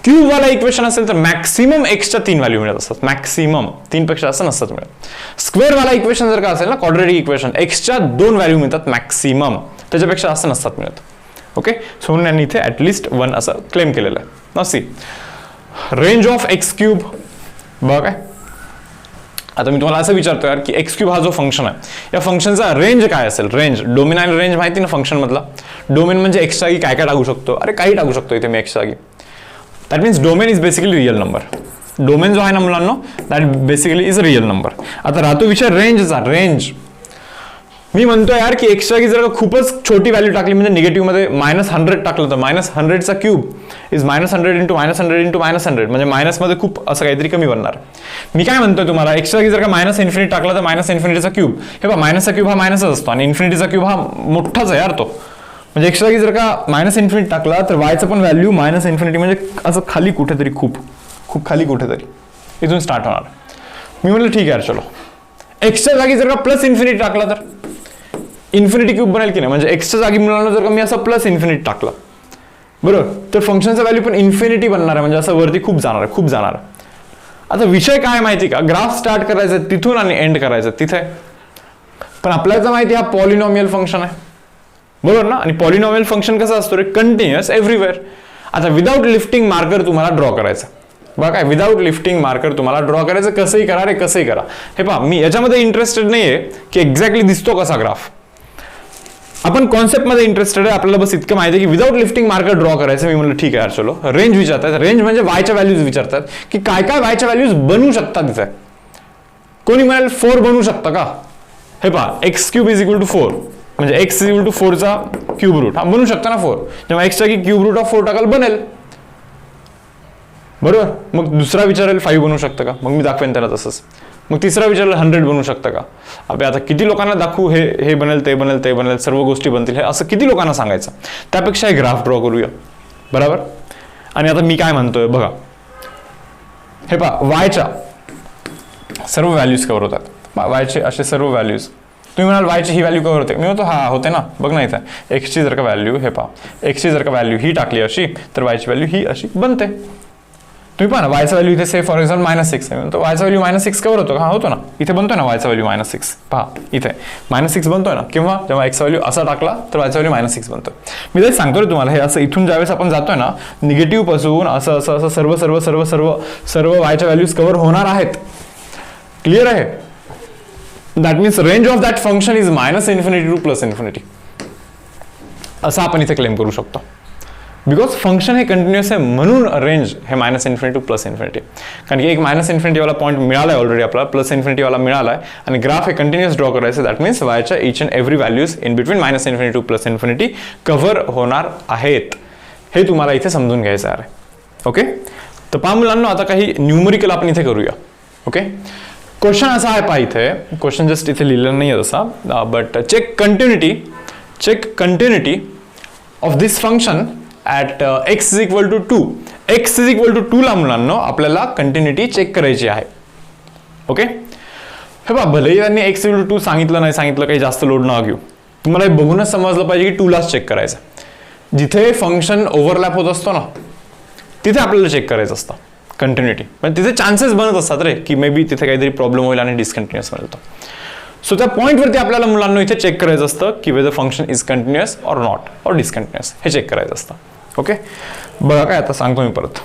क्यूब वाला इक्वेशन असेल तर मॅक्सिमम एक्सच्या 3 व्हॅल्यू मिळत असतात, मॅक्सिमम 3 पेक्षा असं नसतात मिळत. स्क्वेअर वाला इक्वेशन जर का असेल ना, क्वाड्रेटिक इक्वेशन, एक्सच्या 2 व्हॅल्यू मिळतात मॅक्सिमम, त्याच्यापेक्षा असं नसतात मिळत. ओके, सो म्हणून इथे ॲटलिस्ट 1 असं क्लेम केलेलं आहे. नसी रेंज ऑफ x³ बघा काय. आता मी तुम्हाला असं विचारतो यार की x³ हा जो फंक्शन आहे, या फंक्शनचा रेंज काय असेल, रेंज, डोमेन आणि रेंज माहिती ना फंक्शन मधला. डोमेन म्हणजे एक्सच्या जागी काय टाकू शकतो, अरे काही टाकू शकतो इथे मी एक्सच्या जागी. That means domain is basically real number. Domain जो आहे ना मुलांना, that basically is real number. आता राहतो विषय रेंजचा. रेंज मी म्हणतो यार की एक्सच्या जागी जर खूपच छोटी व्हॅल्यू टाकली, म्हणजे निगेटिव्ह मध्ये -100 टाकलं तर -100चा क्यूब इज -100 × -100 × -100, म्हणजे मायनस मध्ये खूप असं काहीतरी कमी बनणार. मी काय म्हणतोय तुम्हाला, एक्सच्या जागी जर का -∞ टाकलं तर -∞चा क्यूब, हे बघा मायनसचा क्यूब हा मायनसच असतो आणि इन्फिनिटीचा क्यूब हा मोठाच आहे यार तो. म्हणजे एक्सच्या जागी जर का -∞ टाकला तर वायचं पण व्हॅल्यू -∞, म्हणजे असं खाली कुठेतरी, खूप खाली कुठेतरी. इथून स्टार्ट होणार. मी म्हटलं ठीक आहे चलो, एक्सच्या जागी जर का प्लस इन्फिनिटी टाकला तर इन्फिनिटी क्यूब बनेल की नाही. म्हणजे एक्सच्या जागी मुलांना जर का मी असं प्लस इन्फिनिटी टाकलं बरोबर, तर फंक्शनचा व्हॅल्यू पण इन्फिनिटी बनणार आहे, म्हणजे असं वरती खूप जाणार आहे, खूप जाणार आहे. आता विषय काय माहिती का, ग्राफ स्टार्ट करायचा तिथून आणि एंड करायचं तिथे. पण आपल्याला माहिती हा पॉलिनॉमियल फंक्शन आहे बरोबर ना, आणि पॉलिनॉमियल फंक्शन कसं असतो रे, कंटिन्युअस एव्हरीवेअर. आता विदाउट लिफ्टिंग मार्कर तुम्हाला ड्रॉ करायचं बघा, काय विदाउट लिफ्टिंग मार्कर तुम्हाला ड्रॉ करायचं, कसंही करा रे, कसंही करा. हे पहा, मी याच्यामध्ये इंटरेस्टेड नाहीये की एक्झॅक्टली दिसतो कसा ग्राफ, आपण कॉन्सेप्टमध्ये इंटरेस्टेड आहे. आपल्याला बस इतकं माहिती आहे की विदाउट लिफ्टिंग मार्कर ड्रॉ करायचं. मी म्हणलं ठीक आहे यार चलो. रेंज विचारतात, रेंज म्हणजे वायच्या व्हॅल्यूज विचारतात की काय काय वायच्या व्हॅल्यूज बनवू शकतात तिथे. कोणी म्हणाल 4 बनवू शकतं का, हे पहा x cube is equal to 4, म्हणजे एक्स इज इक्वल टू 4चा क्यूब रूट, हा बनवू शकता ना 4. जेव्हा एक्सच्या की क्यूब रूट ऑफ 4 टाकाल बनेल बरोबर. मग दुसरा विचारेल 5 बनवू शकतं का, मग मी दाखवेन त्याला तसंच. मग तिसरा विचारलं 100 बनवू शकतं का. अबे आता किती लोकांना दाखवू, हे बनेल ते बनेल ते बनेल, सर्व गोष्टी बनतील, हे असं किती लोकांना सांगायचं. त्यापेक्षा हे ग्राफ ड्रॉ करूया बरोबर. आणि आता मी काय म्हणतोय बघा, हे पहा वायच्या सर्व व्हॅल्यूज कव्हर होतात, वायचे असे सर्व व्हॅल्यूज. तुम्ही म्हणाल वायची ही व्हॅल्यू कव्हर होते, मी म्हणतो हा होते ना, बघ ना इथं एक्सची जर का व्हॅल्यू, हे पहा एक्सची जर का व्हॅल्यू ही टाकली अशी, तर वायची व्हॅल्यू ही अशी बनते. तुम्ही पहा ना वायचा व्हॅल्यू इथे से फॉर एक्झाम्पल -6 आहे, तर वायचा व्हॅल्यू -6 कव्हर होतो का, हा होतो ना, इथे बनतोय ना वायचा व्हॅल्यू -6. पहा इथे -6 बनतोय ना, किंवा जेव्हा एक्स व्हॅल्यू असा टाकला तर वायचा व्हॅल्यू -6 बनतोय. मी तेच सांगतोय तुम्हाला, हे असं इथून ज्यावेळेस आपण जातोय ना निगेटिव्ह पासून असं असं असं सर्व सर्व सर्व सर्व सर्व वायच्या व्हॅल्यूज कव्हर होणार आहेत. क्लिअर आहे. That means range of that function is -infinity to plus infinity, असं आपण इथे क्लेम करू शकतो. बिकॉज फंक्शन हे कंटिन्युअस आहे म्हणून रेंज हे -इन्फिनिटी टू प्लस इन्फिनिटी. कारण की एक -इन्फिनिटी वाला पॉईंट मिळाला आहे ऑलरेडी आपल्याला, प्लस इन्फिनिटी वाला मिळाला आहे, आणि ग्राफ हे कंटिन्युअस ड्रॉ करायचं. दॅट मीन्स वायच्या each and every values in between -infinity to plus infinity cover होणार आहेत. हे तुम्हाला इथे समजून घ्यायचं आहे. ओके, तर पहा मुलांना आता काही न्यूमरिकल आपण इथे करूया. ओके, क्वेश्चन असा आहे, पहा इथे क्वेश्चन जस्ट इथे लिहिलेलं नाही आहे तसा, but check continuity of this function at x is equal to 2. X is equal to 2 ला मुलांना आपल्याला कंटिन्युटी चेक करायची आहे. ओके, हे बघा भलेही त्यांनी एक्स इक्वल टू 2 सांगितलं नाही सांगितलं, काही जास्त लोड न घेऊ. तुम्हाला हे बघूनच समजलं पाहिजे की 2 लाच चेक करायचं. जिथे फंक्शन ओव्हरलॅप होत असतो ना तिथे आपल्याला चेक करायचं असतं कंटिन्युटी. पण तिथे चान्सेस बनत असतात रे की मे बी तिथे काहीतरी प्रॉब्लेम होईल आणि डिस्कंटिन्युअस मिळतो. सो त्या पॉईंटवरती आपल्याला मुलांना इथे चेक करायचं असतं की whether function is continuous or not or discontinuous, हे चेक करायचं असतं. ओके, बघा काय आता सांगतो मी परत.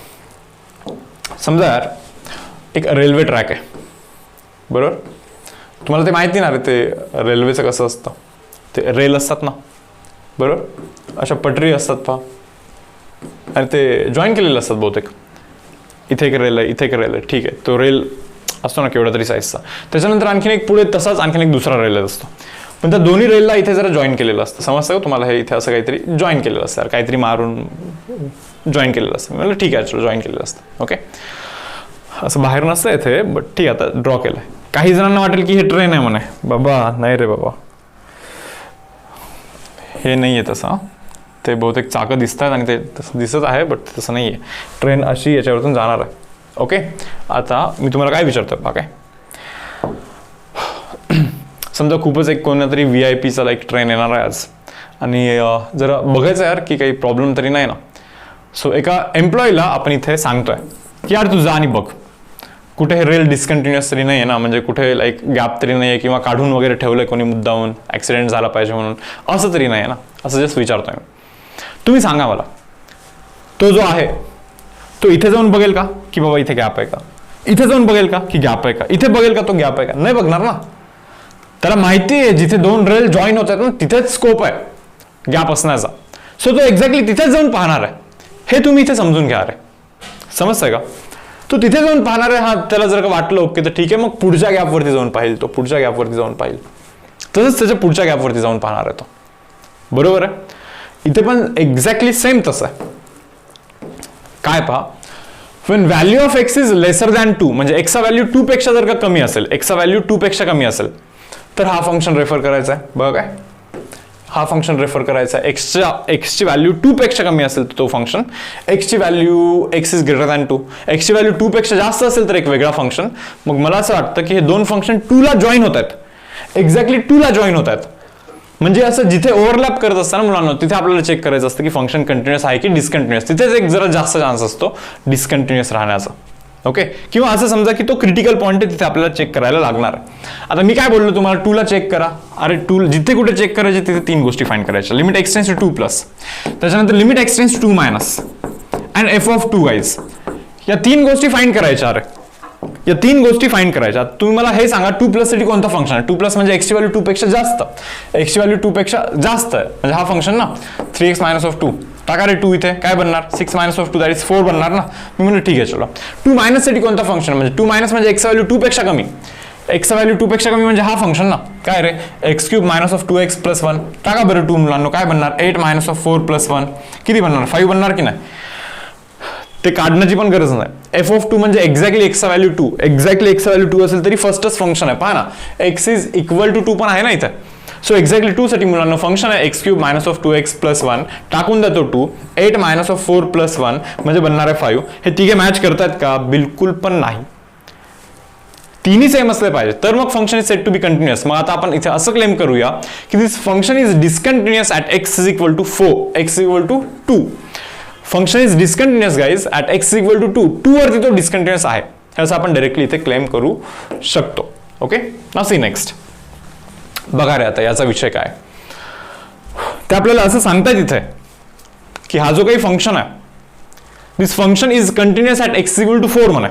समजा यार एक रेल्वे ट्रॅक आहे बरोबर. तुम्हाला ते माहिती ना रे, ते रेल्वेचं कसं असतं, ते रेल असतात ना बरोबर, अशा पटरी असतात पहा, आणि ते जॉईन केलेले असतात बहुतेक. इथे एक रेल आहे, इथे एक रेल आहे, ठीक आहे. तो रेल असतो ना केवढा तरी साईजचा, त्याच्यानंतर आणखीन एक पुढे तसाच आणखीन एक दुसरा रेल असतो. पण त्या दोन्ही रेलला इथे जरा जॉईन केलेलं असतं. समजतं का तुम्हाला, हे इथे असं काहीतरी जॉईन केलेलं असतं, काहीतरी मारून जॉईन केलेलं असतं. म्हणजे ठीक आहे चलो जॉईन केलेलं असतं. ओके, असं बाहेर नसतं इथे, बट ठीक आहे आता ड्रॉ केलं आहे. काही जणांना वाटेल की हे ट्रेन आहे म्हणे, बाबा नाही रे बाबा, हे नाही आहे तसं. ते बहुतेक चाकं दिसतात आणि ते तसं दिसत आहे, बट तसं नाही आहे. ट्रेन अशी याच्यावरतून जाणार आहे. ओके, आता मी तुम्हाला काय विचारतो बा, काय समजा खूपच एक कोणतरी VIP लाईक ट्रेन येणार आहे आज, आणि जरा बघायचं यार की काही प्रॉब्लेम तरी नाही ना. सो एका एम्प्लॉईला आपण इथे सांगतोय की यार तू जा आणि बघ कुठे हे रेल डिस्कंटिन्युअस तरी नाही आहे ना, म्हणजे कुठे लाईक गॅप तरी नाही आहे, किंवा काढून वगैरे ठेवलंय कोणी मुद्दामून, ॲक्सिडेंट झाला पाहिजे म्हणून, असं तरी नाही आहे ना, असं जस्ट विचारतोय मी. तुम्ही सांगा मला, तो जो आहे तो इथे जाऊन बघेल का की बाबा इथे गॅप आहे का, इथे जाऊन बघेल का की गॅप आहे का, इथे बघेल का तो गॅप आहे का, नाही बघणार ना. त्याला माहिती आहे जिथे दोन रेल जॉईन होतात ना तिथेच स्कोप आहे गॅप असण्याचा. सो तो एक्झॅक्टली तिथेच जाऊन पाहणार आहे. हे तुम्ही इथे समजून घ्या रे, समजतंय का. तो तिथे जाऊन पाहणार आहे, हा त्याला जर का वाटलं ओके तर ठीक आहे, मग पुढच्या गॅपवरती जाऊन पाहिल, तो पुढच्या गॅपवरती जाऊन पाहिल, तसंच त्याच्या पुढच्या गॅपवरती जाऊन पाहणार आहे तो. बरोबर आहे. इथे पण एक्झॅक्टली सेम तसं आहे. काय पहा, when value of x is lesser than 2, म्हणजे x चा व्हॅल्यू 2 पेक्षा जर का कमी असेल, x चा व्हॅल्यू 2 पेक्षा कमी असेल तर हा फंक्शन रेफर करायचा आहे. बघा काय, हा फंक्शन रेफर करायचा. एक्सची व्हॅल्यू 2 पेक्षा कमी असेल तर तो फंक्शन, एक्सची value x is greater than 2, एक्सची व्हॅल्यू 2 पेक्षा जास्त असेल तर एक वेगळा फंक्शन. मग मला असं वाटतं की हे दोन फंक्शन 2 ला जॉईन होत आहेत, एक्झॅक्टली 2 ला जॉईन होत आहेत. म्हणजे असं जिथे ओव्हरलॅप करत असताना मुलांना तिथे आपल्याला चेक करायचं असतं की फंक्शन कंटिन्युअस आहे की डिस्कंटिन्युअस. तिथेच एक जरा जास्त चान्स असतो डिस्कंटिन्युअस राहण्याचा. ओके, किंवा असं समजा की तो क्रिटिकल पॉईंट आहे, तिथे आपल्याला चेक करायला लागणार. आता मी काय बोललो तुम्हाला, 2 ला चेक करा. अरे 2 जिथे कुठे चेक करायचे तिथे 3 गोष्टी फाइंड करायच्या. Limit x tends to 2 plus, त्याच्यानंतर limit x tends to 2 minus and F of 2 guys. या 3 गोष्टी फाइंड करायच्या. अरे या 3 गोष्टी फाइंड करायच्या. तुम्ही मला हे सांगा 2 प्लस साठी कोणता फंक्शन आहे. 2 प्लस म्हणजे एक्सची व्हॅल्यू 2 पेक्षा जास्त, एक्सची व्हॅल्यू 2 पेक्षा जास्त आहे म्हणजे हा फंक्शन ना. 3x मायनस ऑफ 2 टाका रे, 2 इथे काय बनणार, 6 मायनस ऑफ 2 दॅट इज 4 बनणार ना. मी म्हणलं ठीक आहे चलो. 2 मायनस साठी कोणता फंक्शन, म्हणजे 2 मायनस म्हणजे एक्स व्हॅल्यू 2 पेक्षा कमी, एक्स व्हॅल्यू 2 पेक्षा कमी म्हणजे हा फंक्शन ना. काय रे, x cube minus of 2x plus 1 टाका बरं 2 मुलांनो काय बनणार, 8 मायनस ऑफ 4 प्लस 1 किती बनणार, 5 बनणार की नाही. ते काढण्याची पण गरज नाही. एफ ऑफ 2 म्हणजे एक्झॅक्टली एक्सचा व्हॅल्यू 2, एक्झॅक्टली एक्सचा व्हॅल्यू 2 असेल तरी फर्स्टच फंक्शन आहे. पहा ना, एक्स इज इक्वल टू 2 पण आहे ना इथे. सो एक्झॅक्टली 2 साठी मुलांना फंक्शन आहे x cube minus of 2x plus 1 टाकून देतो 2, 8 मायनस ऑफ 4 प्लस 1 म्हणजे बनणार आहे 5. हे तिघे मॅच करतायत का, बिलकुल पण नाही. तिन्ही सेम असले पाहिजे तर मग function is set to be continuous. मग आता आपण इथे असं क्लेम करूया की this function is discontinuous at x is equal to 4, x equal to 2. Function is discontinuous guys at x equal to 2, 2 वरती तो डिस्कंटिन्युअस आहे असं आपण डायरेक्टली इथे क्लेम करू शकतो. Okay, now see next. बघा रे आता याचा विषय काय ते आपल्याला असं सांगतायत इथे की हा जो काही फंक्शन आहे, this function is continuous at x equal to 4 म्हणा.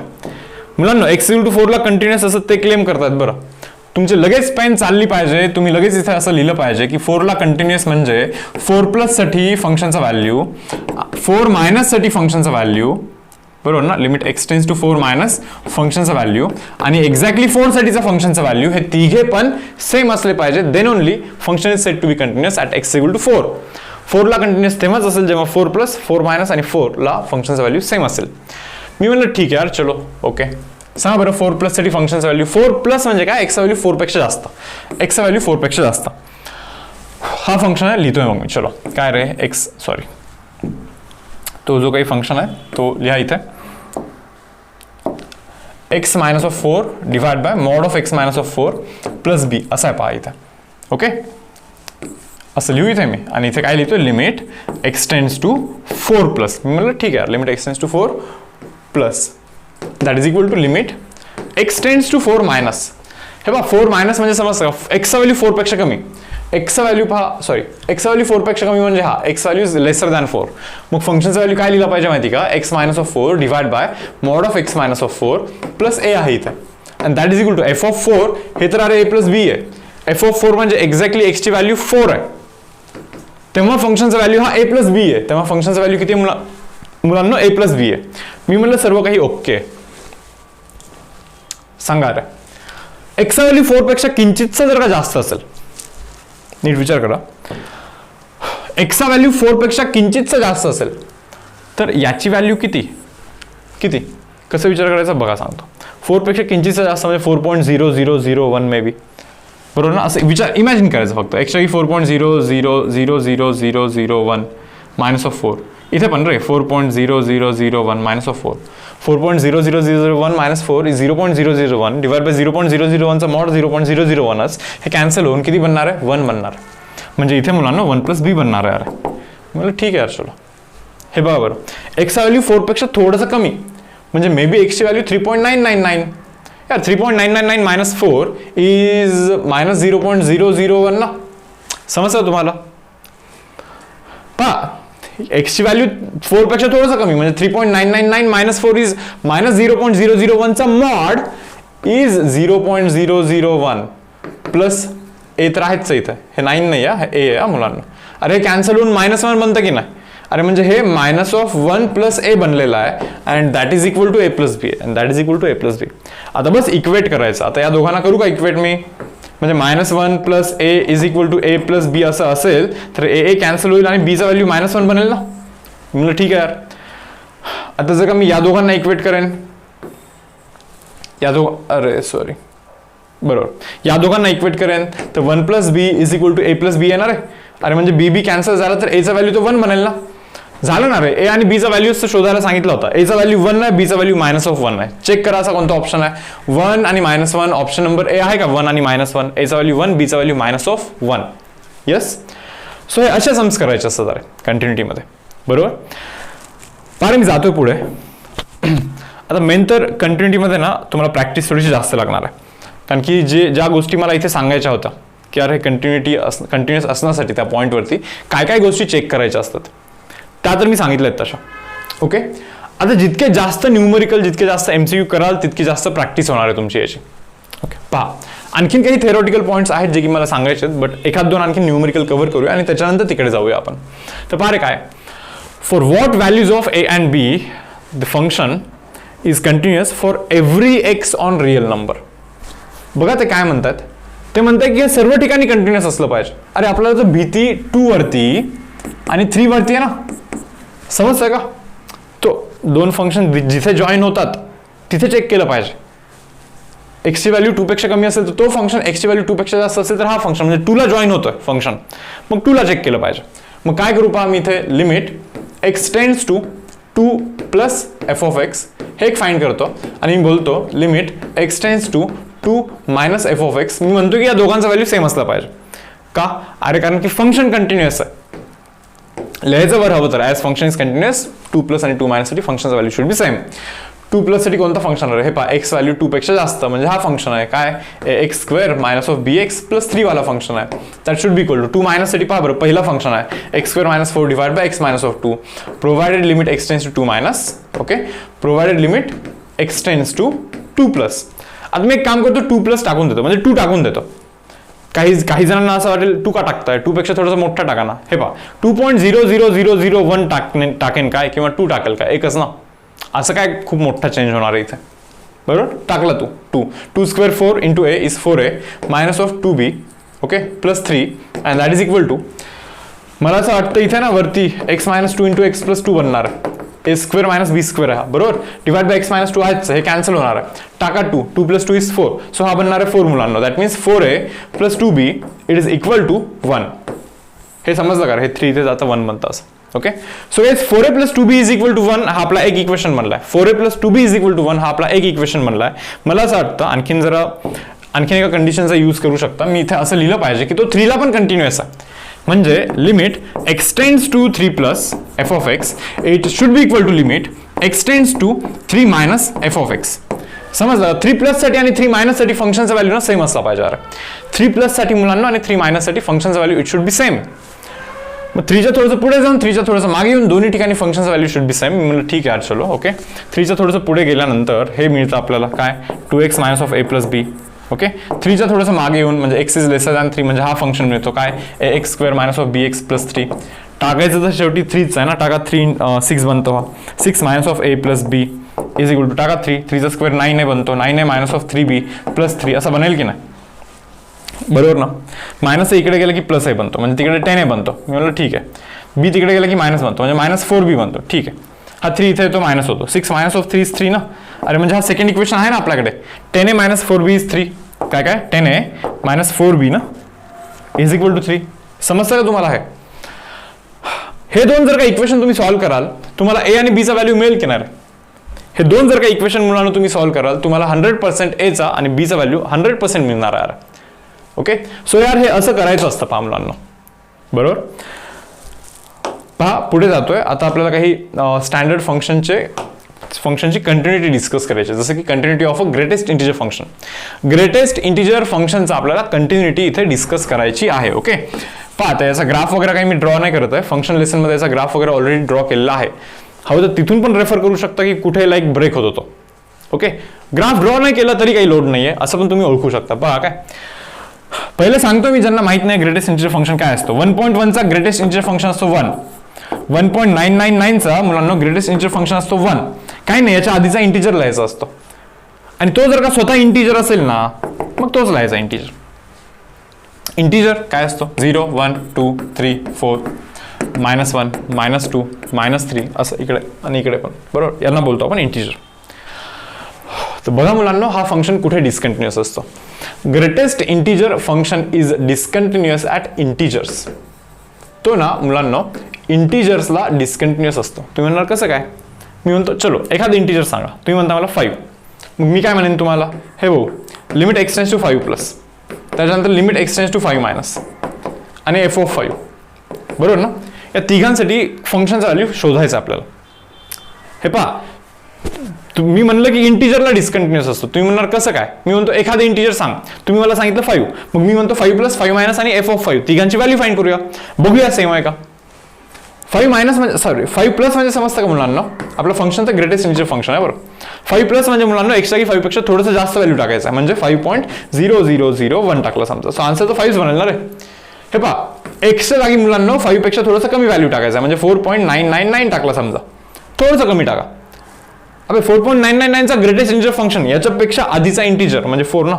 मुलांना एक्स इक्वल टू 4 ला कंटिन्युअस असं ते क्लेम करतात. बरं तुमची लगेच पेन चालली पाहिजे, तुम्ही लगेच इथे असं लिहिलं पाहिजे की 4 ला कंटिन्युअस म्हणजे 4 प्लस साठी फंक्शनचा व्हॅल्यू, 4 मायनस साठी फंक्शनचा व्हॅल्यू, बरोबर ना. Limit x tends to 4 minus फंक्शनचा व्हॅल्यू आणि एक्झॅक्टली 4 साठीचा फंक्शनचा व्हॅल्यू हे तिघे पण सेम असले पाहिजे. Then only function is set to be continuous at x equal to 4. 4 ला कंटिन्युअस तेव्हाच असेल जेव्हा 4 प्लस 4 मायनस आणि 4 ला फंक्शनचा व्हॅल्यू सेम असेल. मी म्हणलं ठीक आहे यार चलो ओके. सांगा बरं 4 प्लस साठी फंक्शनचा व्हॅल्यू, 4 प्लस म्हणजे काय, एक्सचा व्हॅल्यू 4 पेक्षा जास्त, एक्सचा व्हॅल्यू 4 पेक्षा जास्त हा फंक्शन आहे. लिहितोय मग मी, चलो काय रे एक्स, सॉरी तो जो काही फंक्शन आहे तो लिहा इथे. X minus of 4 divide by mod of x minus of 4 plus B असं आहे पहा इथे. ओके, असं लिहू इथे मी आणि इथे काय लिहितोय, limit x tends to 4 plus. मी म्हणलं ठीक आहे, limit x tends to 4 plus that is equal to limit x tends to 4 minus. हे पहा 4 मायनस म्हणजे समजतं का, एक्सचा व्हॅल्यू 4 पेक्षा कमी, एक्सचा व्हॅल्यू पहा सॉरी एक्सचा व्हॅल्यू 4 पेक्षा कमी म्हणजे हा x value is lesser than 4. मग फंक्शनचा व्हॅल्यू काय लिहिला पाहिजे माहिती का, x minus of 4 divide by mod of x minus of 4 plus A आहे इथे and that is equal to F of 4. हे तर अरे ए प्लस बी आहे. एफ ऑफ 4 म्हणजे एक्झॅक्टली एक्सची व्हॅल्यू 4 आहे, तेव्हा फंक्शनचा व्हॅल्यू हा ए प्लस बी आहे, तेव्हा फंक्शनचा व्हॅल्यू किती मुलांना ए प्लस बी आहे. मी म्हणलं सर्व काही ओके. सांगा रे एक्सचा व्हॅल्यू 4 पेक्षा किंचितचा जर का जास्त असेल, नीट विचार करा, एक्सचा व्हॅल्यू 4 पेक्षा किंचितचा जास्त असेल तर याची व्हॅल्यू किती किती कसं विचार करायचा बघा सांगतो. 4 पेक्षा किंचितचा जास्त म्हणजे 4.0001 मे बी, बरोबर ना. असं विचार इमॅजिन करायचं फक्त. एक्सच्या 4.000001 मायनस ऑफ 4 इथे पण रे 4.0001 minus of 4, 4.0001 minus 4 is 0.001 divide by 0.001 चा मॉड 0.001च हे कॅन्सल होऊन किती बनणार आहे, 1 बनणार. म्हणजे इथे मुलांना 1 प्लस बी बनणार आहे. अरे म्हणजे ठीक आहे यार चलो. हे बघा बरं, एक्सचा व्हॅल्यू 4 पेक्षा थोडंसं कमी म्हणजे मे बी एक्सची व्हॅल्यू 3.999 यार. 3.999 मायनस 4 इज मायनस 0.001 ना. समजतं तुम्हाला. पहा एक्सची व्हॅल्यू 4 पेक्षा थोडंसं कमी म्हणजे 3.999 मायनस 4 इज मायनस 0.001 चा मॉड इज 0.001 प्लस ए तर आहेच इथे, हे 9 नाही आहे, ए आहे मुलांना. अरे कॅन्सल होऊन -1 बनतं की नाही. अरे म्हणजे हे मायनस ऑफ 1 प्लस ए बनलेला आहे and that is equal to A plus B and that is equal to A plus B. आता बस इक्वेट करायचं. आता या दोघांना करू का इक्वेट मी, म्हणजे -1 plus A is equal to A plus B असं असेल तर ए कॅन्सल होईल आणि बीचा व्हॅल्यू -1 बनेल ना. म्हणलं ठीक आहे यार. आता जर का मी या दोघांना इक्वेट करेन, या दोघांना इक्वेट करेन तर 1 plus B is equal to A plus B येणार आहे अरे म्हणजे बी बी कॅन्सल झाला तर एचा व्हॅल्यू तो 1 बनेल ना. झालं ना रे. ए आणि बीचा व्हॅल्यूज तर शोधायला सांगितलं होतं. एचा व्हॅल्यू 1 आहे, बीचा व्हॅल्यू -1 आहे. चेक करा असा कोणता ऑप्शन आहे. 1 आणि -1 ऑप्शन नंबर ए आहे का. 1 आणि -1, एचा व्हॅल्यू 1, बीचा व्हॅल्यू -1. येस. सो हे अशा सम्स करायचे असतात अरे कंटिन्युटीमध्ये. बरोबर. पारे मी जातोय पुढे. आता मेन तर कंटिन्युटीमध्ये ना तुम्हाला प्रॅक्टिस थोडीशी जास्त लागणार आहे. कारण की ज्या गोष्टी मला इथे सांगायच्या होत्या की अरे कंटिन्युअस असण्यासाठी त्या पॉईंटवरती काय काय गोष्टी चेक करायच्या असतात त्या तर मी सांगितल्या आहेत तशा. ओके. आता जितके जास्त न्यूमरिकल, जितके जास्त MCQ कराल तितकी जास्त प्रॅक्टिस होणार आहे तुमची याची. ओके. पहा आणखीन काही थेरोटिकल पॉईंट्स आहेत जे की मला सांगायचे आहेत, बट एखाद दोन आणखी न्यूमरिकल कव्हर करूया आणि त्याच्यानंतर तिकडे जाऊया आपण. तर पहा रे काय, for what values of A and be the function is continuous for every x on real number. बघा ते काय म्हणतात. ते म्हणतात की सर्व ठिकाणी कंटिन्युअस असलं पाहिजे. अरे आपल्याला तर भीती 2 वरती आणि 3 वरती आहे ना. समजतंय का. तो दोन फंक्शन जिथे जॉईन होतात तिथे चेक केलं पाहिजे. एक्सची व्हॅल्यू 2 पेक्षा कमी असेल तर तो फंक्शन, एक्सची व्हॅल्यू 2 पेक्षा जास्त असेल तर हा फंक्शन, म्हणजे 2 ला जॉईन होतोय फंक्शन, मग 2 ला चेक केलं पाहिजे. मग काय करू पहा, मी इथे limit x tends to 2 plus F of x हे एक फाइंड करतो आणि मी बोलतो limit x tends to 2 minus F of x. मी म्हणतो की या दोघांचा व्हॅल्यू सेम असला पाहिजे. का. अरे कारण की फंक्शन कंटिन्युअस आहे. लिहायचं बरं हवं तर as function is continuous 2 plus आणि 2 मायनससाठी फंक्शनचा व्हॅल्यू शुड बी सेम. 2 प्लससाठी कोणता फंक्शन आहे हे पहा, एक्स व्हॅल्यू 2 पेक्षा जास्त म्हणजे हा फंक्शन आहे काय, x square minus of b x plus 3 वाला फंक्शन आहे. That should be equal to 2 मायनससाठी पहा बरं, पहिला फंक्शन आहे x square minus 4 divide by x minus of 2 provided limit x tends to 2 minus. Okay. Provided limit x tends to 2 plus. आता मी एक काम करतो 2 प्लस टाकून देतो, म्हणजे 2 टाकून देतो. काही जणांना असं वाटेल 2 का टाकताय, 2 पेक्षा थोडासा मोठा टाका ना. हे पहा 2.00001 टाकेन काय किंवा 2 टाकेल काय, एकच ना. असं काय खूप मोठा चेंज होणार आहे इथे. बरोबर. टाकला तू 2 square 4 into a is 4a minus of 2b. Okay. Plus 3 and that is equal to, मला असं वाटतं इथे ना वरती x minus 2 into x plus 2 बनणार आहे. A square minus b square आहे बरोबर. डिवाइड बाय एक्स मायनस 2 आहेच, हे कॅन्सल होणार आहे. टाका 2 प्लस 2 इज 4. सो हा बनणार आहे 4 मुलांना. That means 4a plus 2b it is equal to 1. हे समजलं का. हे 3 इथे जातं 1 बनतं असं. Okay. So guys 4a plus 2b is equal to 1 हा आपला एक इक्वेशन बनलाय. 4a plus 2b is equal to 1 हा आपला एक इक्वेशन बनलाय. मला असं वाटतं आणखीन एका कंडिशनचा यूज करू शकता. मी इथे असं लिहिलं पाहिजे की तो 3 ला पण कंटिन्युअस आहे. म्हणजे limit x tends to 3 plus F of x it should be equal to limit x tends to 3 minus F of x. समजलं. 3 प्लस साठी आणि 3 मायनस साठी फंक्शनचा व्हॅल्यू ना सेम असला पाहिजे. 3 प्लस साठी मुलांना आणि 3 मायनस साठी फंक्शनचा value it should B same. मग 3च्या थोडंसं पुढे जाऊन 3च्या थोडंसं मागे येऊन दोन्ही ठिकाणी फंक्शनचा व्हॅल्यू शुड बी सेम. मी म्हणलं ठीक आहे चलो. ओके. 3च्या थोडंसं पुढे गेल्यानंतर हे मिळतं आपल्याला काय, 2x minus of a plus B. Okay. 3च्या थोडंसं मागे येऊन म्हणजे x इज लेसर दॅन 3 म्हणजे हा फंक्शन मिळतो काय, x square minus of b x plus 3. टाकायचं तर शेवटी 3च आहे ना. टाका 3 6 बनतो हा. 6 minus of a plus B is equal to टाका 3चा स्क्वेअर 9 बनतो. 9 मायनस ऑफ 3b प्लस 3 असं बनेल की नाही. बरोबर ना. मायनस इकडे गेलं की प्लस a बनतो म्हणजे तिकडे 10a बनतो. मी म्हणलं ठीक आहे. बी तिकडे गेलं की मायनस बनतो म्हणजे मायनस 4b बनतो. ठीक आहे. हा 3 इथे येतो मायनस होतो. 6 मायनस ऑफ 3 इज 3 ना. अरे म्हणजे हा सेकंड इक्वेशन आहे ना आपल्याकडे. 10a minus 4b is 3. काय 10a मायनस 4b ना इज इक्वल टू 3. समजतं का तुम्हाला. हे दोन जर का इक्वेशन तुम्ही सॉल्व्ह कराल तुम्हाला ए आणि बीचा व्हॅल्यू मिळेल की नाही. हे दोन जर का इक्वेशन मुलांना तुम्ही सॉल्व्ह कराल तुम्हाला 100% एचा आणि बीचा व्हॅल्यू 100% मिळणार आहे. ओके. सो यार हे असं करायचं असतं पहा मुलांना. बरोबर. पहा पुढे जातोय आता आपल्याला काही स्टँडर्ड फंक्शनची कंटिन्युटी डिस्कस करायची. जसं की continuity of a greatest integer function. Greatest integer फंक्शनचा आपल्याला कंटिन्युटी इथे डिस्कस करायची आहे. ओके. पहा आता याचा ग्राफ वगैरे काही मी ड्रॉ नाही करत आहे. फंक्शन लेसनमध्ये याचा ग्राफ वगैरे ऑलरेडी ड्रॉ केलेला आहे. हवं तर तिथून पण रेफर करू शकता की कुठे लाईक ब्रेक होतो तो. ओके. ग्राफ ड्रॉ नाही केला तरी काही लोड नाहीये असं पण तुम्ही ओळखू शकता. पहा काय पहिले सांगतो मी ज्यांना माहित नाही ग्रेटेस्ट इंटिजर फंक्शन काय असतो. 1.1चा ग्रेटेस्ट इंटिजर फंक्शन असतो 1. 1.999चा मुलांना ग्रेटेस्ट इंटिजर फंक्शन असतो 1. काही नाही याच्या आधीचा इंटिजर लिहायचा असतो आणि तो जर का स्वतः इंटिजर असेल ना मग तोच लिहायचा इंटिजर. इंटिजर काय असतो 0 1 2 3 4 -1 -2 -3 असं इकडे आणि इकडे पण. बरोबर. यांना बोलतो आपण इंटिजर. तर बघा मुलांना हा फंक्शन कुठे डिस्कंटिन्युअस असतो. Greatest integer function is discontinuous at integers. तो ना मुलांना इंटिजर्सला डिस्कंटिन्युअस असतो. तुम्ही म्हणणार कसं काय? मी म्हणतो चलो एखादं इंटिजर सांगा. तुम्ही म्हणता मला 5. मग मी काय म्हणेन तुम्हाला, हे भाऊ लिमिट एक्सटेंड्स टू 5 प्लस, त्याच्यानंतर लिमिट एक्सटेंड्स टू 5 मायनस आणि एफ ऑफ 5. बरोबर ना? या तिघांसाठी फंक्शनचा व्हॅल्यू शोधायचं आपल्याला. हे पहा, मी म्हणलं की इंटिजरला डिस्कंटिन्युअस असतो. तुम्ही म्हणणार कसं काय? मी म्हणतो एखादं इंटिजर सांग. तुम्ही मला सांगितलं 5, मग मी म्हणतो 5 प्लस 5 मायनस आणि एफ ऑफ 5 तिघांची व्हॅल्यू फाइंड करूया, बघूया सेम आहे का. 5 मायनस म्हणजे 5 प्लस म्हणजे समजतं का मुलांना, आपलं फंक्शन तर ग्रेटेस्ट इंटिजर फंक्शन आहे बरं. 5 प्लस म्हणजे मुलांना एक्स्ट्रा की 5 पेक्षा थोडंसं जास्त व्हॅल्यू टाकायचं आहे, म्हणजे 5.0001 टाकलं समजा, सो आन्सर तर 5 बनेल ना रे. हे पहा, एक्सच्या जागी मुलांना 5 पेक्षा थोडंसं कमी व्हॅल्यू टाकायचं आहे, म्हणजे 4.999 टाकलं समजा, थोडंसं कमी टाका. अबे 4.999 चा ग्रेटेस्ट इंटिजर फंक्शन याच्यापेक्षा आधीचा इंटिजर म्हणजे 4 ना.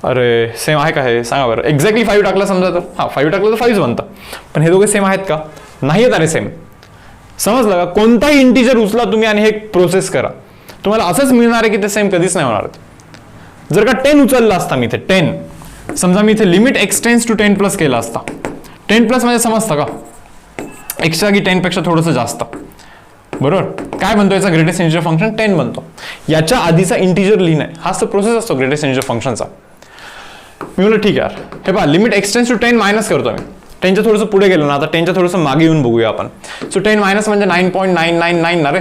अरे सेम आहे का हे सांगा बरं. एक्झॅक्टली 5 टाकला समजा तर 5 टाकलं तर 5 बनतं, पण हे दोघे सेम आहेत का? नाही आहेत. अरे सेम. समजलं का? कोणताही इंटिजर उचला तुम्ही आणि हे प्रोसेस करा, तुम्हाला असंच मिळणार आहे की ते सेम कधीच नाही होणार. जर का 10 उचलला असता मी इथे 10, समजा मी इथे लिमिट एक्सटेंड्स टू 10 प्लस केला असता. 10 प्लस म्हणजे समजतं का? एक्स्ट्रा की 10 पेक्षा थोडंसं जास्त. बरोबर. काय बनतो याचा ग्रेटेस्ट इंटिजर फंक्शन? 10 बनतो. याच्या आधीचा इंटिजर लिहिणं हाच तर प्रोसेस असतो ग्रेटेस्ट इंटिजर फंक्शनचा. मी म्हणलं ठीक आहे यार, हे पहा लिमिट एक्सटेंड्स टू 10 मायनस करतो मी. 10च्या थोडंसं पुढे गेलो ना, आता 10च्या थोडंसं मागे येऊन बघूया आपण. सो 10 मायनस म्हणजे 9.999 ना रे.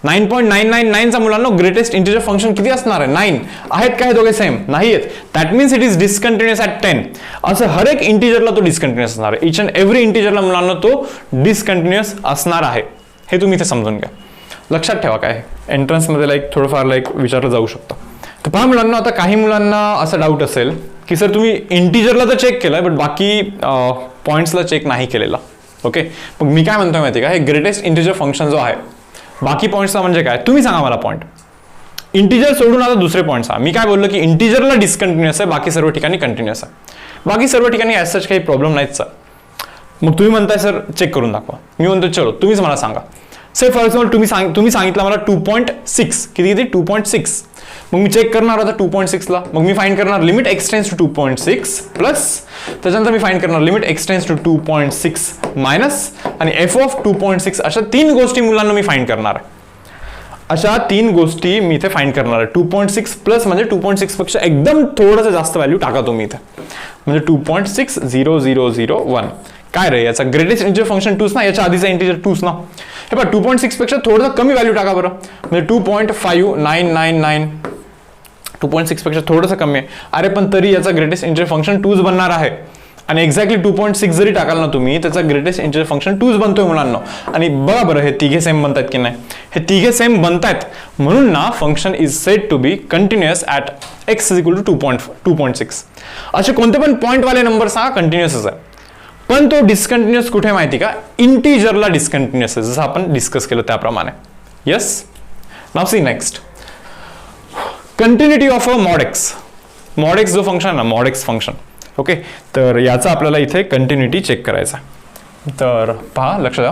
9.999 चा मुलांना ग्रेटेस्ट इंटिजर फंक्शन किती असणार आहे? 9. आहेत का हे दोघे सेम? नाही आहेत. That means it is discontinuous at 10. असं हर एक इंटिजरला तो डिस्कंटिन्युअस असणार आहे. इच अँड एव्हरी इंटिजरला मुलांना तो डिस्कंटिन्युअस असणार आहे. हे तुम्ही इथे समजून घ्या. लक्षात ठेवा काय एंट्रन्समध्ये थोडंफार विचारलं जाऊ शकतं. तर पहा मुलांना, आता काही मुलांना असा डाऊट असेल की सर तुम्ही इंटिजरला तर चेक केलं बट बाकी पॉईंट्सला चेक नाही केलेला. ओके, मग मी काय म्हणतोय माहिती का, हे ग्रेटेस्ट इंटिजर फंक्शन जो आहे बाकी पॉईंट्सला म्हणजे काय तुम्ही सांगा मला पॉईंट. इंटिजर सोडून आता दुसरे पॉईंट सांगा. मी काय बोललो की इंटिजरला डिस्कंटिन्युअस आहे, बाकी सर्व ठिकाणी कंटिन्युअस आहे. बाकी सर्व ठिकाणी ॲज सच काही प्रॉब्लेम नाहीच सर. मग तुम्ही म्हणताय सर चेक करून दाखवा. मी म्हणतो चलो तुम्हीच मला सांगा. से फॉर एक्झाम्पल तुम्ही सांगितलं मला 2.6 किती 2.6. मग मी चेक करणार आता 2.6ला. मग मी फाइंड करणार लिमिट एक्सटेंड्स टू 2.6 प्लस, त्याच्यानंतर मी फाइंड करणार लिमिट एक्सटेंड्स टू 2.6 मायनस आणि एफ ऑफ 2.6. अशा 3 गोष्टी मुलांना मी फाइंड करणार आहे. अशा 3 गोष्टी मी इथे फाइंड करणार आहे. 2.6 प्लस म्हणजे 2.6 पेक्षा एकदम थोडंसं जास्त व्हॅल्यू टाका तुम्ही इथे, म्हणजे 2.60001. काय रे याचा ग्रेटेस्ट इंटिजर फंक्शन 2 ना, याच्या आधीचा इंटिजर 2 ना. हे पहा 2.6 पेक्षा थोडंसं कमी व्हॅल्यू टाका बरं, म्हणजे 2.5999. 2.6 पेक्षा थोडंसं कमी आहे. अरे पण तरी याचा ग्रेटेस्ट इंटिजर फंक्शन 2 बनणार आहे. आणि एक्झॅक्टली 2.6 जरी टाकाल ना तुम्ही, त्याचा ग्रेटेस्ट इंटिजर फंक्शन 2 बनतोय मुलांना. आणि बघा बरं हे तिघे सेम बनतायत की नाही. हे तिघे सेम बनतायत म्हणून ना function is said to be continuous at x is equal to 2.6. असे कोणते पण पॉईंटवाले नंबर सांगा कंटिन्युअसच आहे. पण तो डिस्कंटिन्युअस कुठे माहिती का? इंटिजरला डिस्कंटिन्युअस आहे, जसं आपण डिस्कस केलं त्याप्रमाणे. Yes. Now see next, continuity of a mod x. Mod x जो फंक्शन आहे ना, मॉड एक्स फंक्शन. ओके, तर याचा आपल्याला इथे कंटिन्युटी चेक करायचा. तर पहा, लक्ष द्या.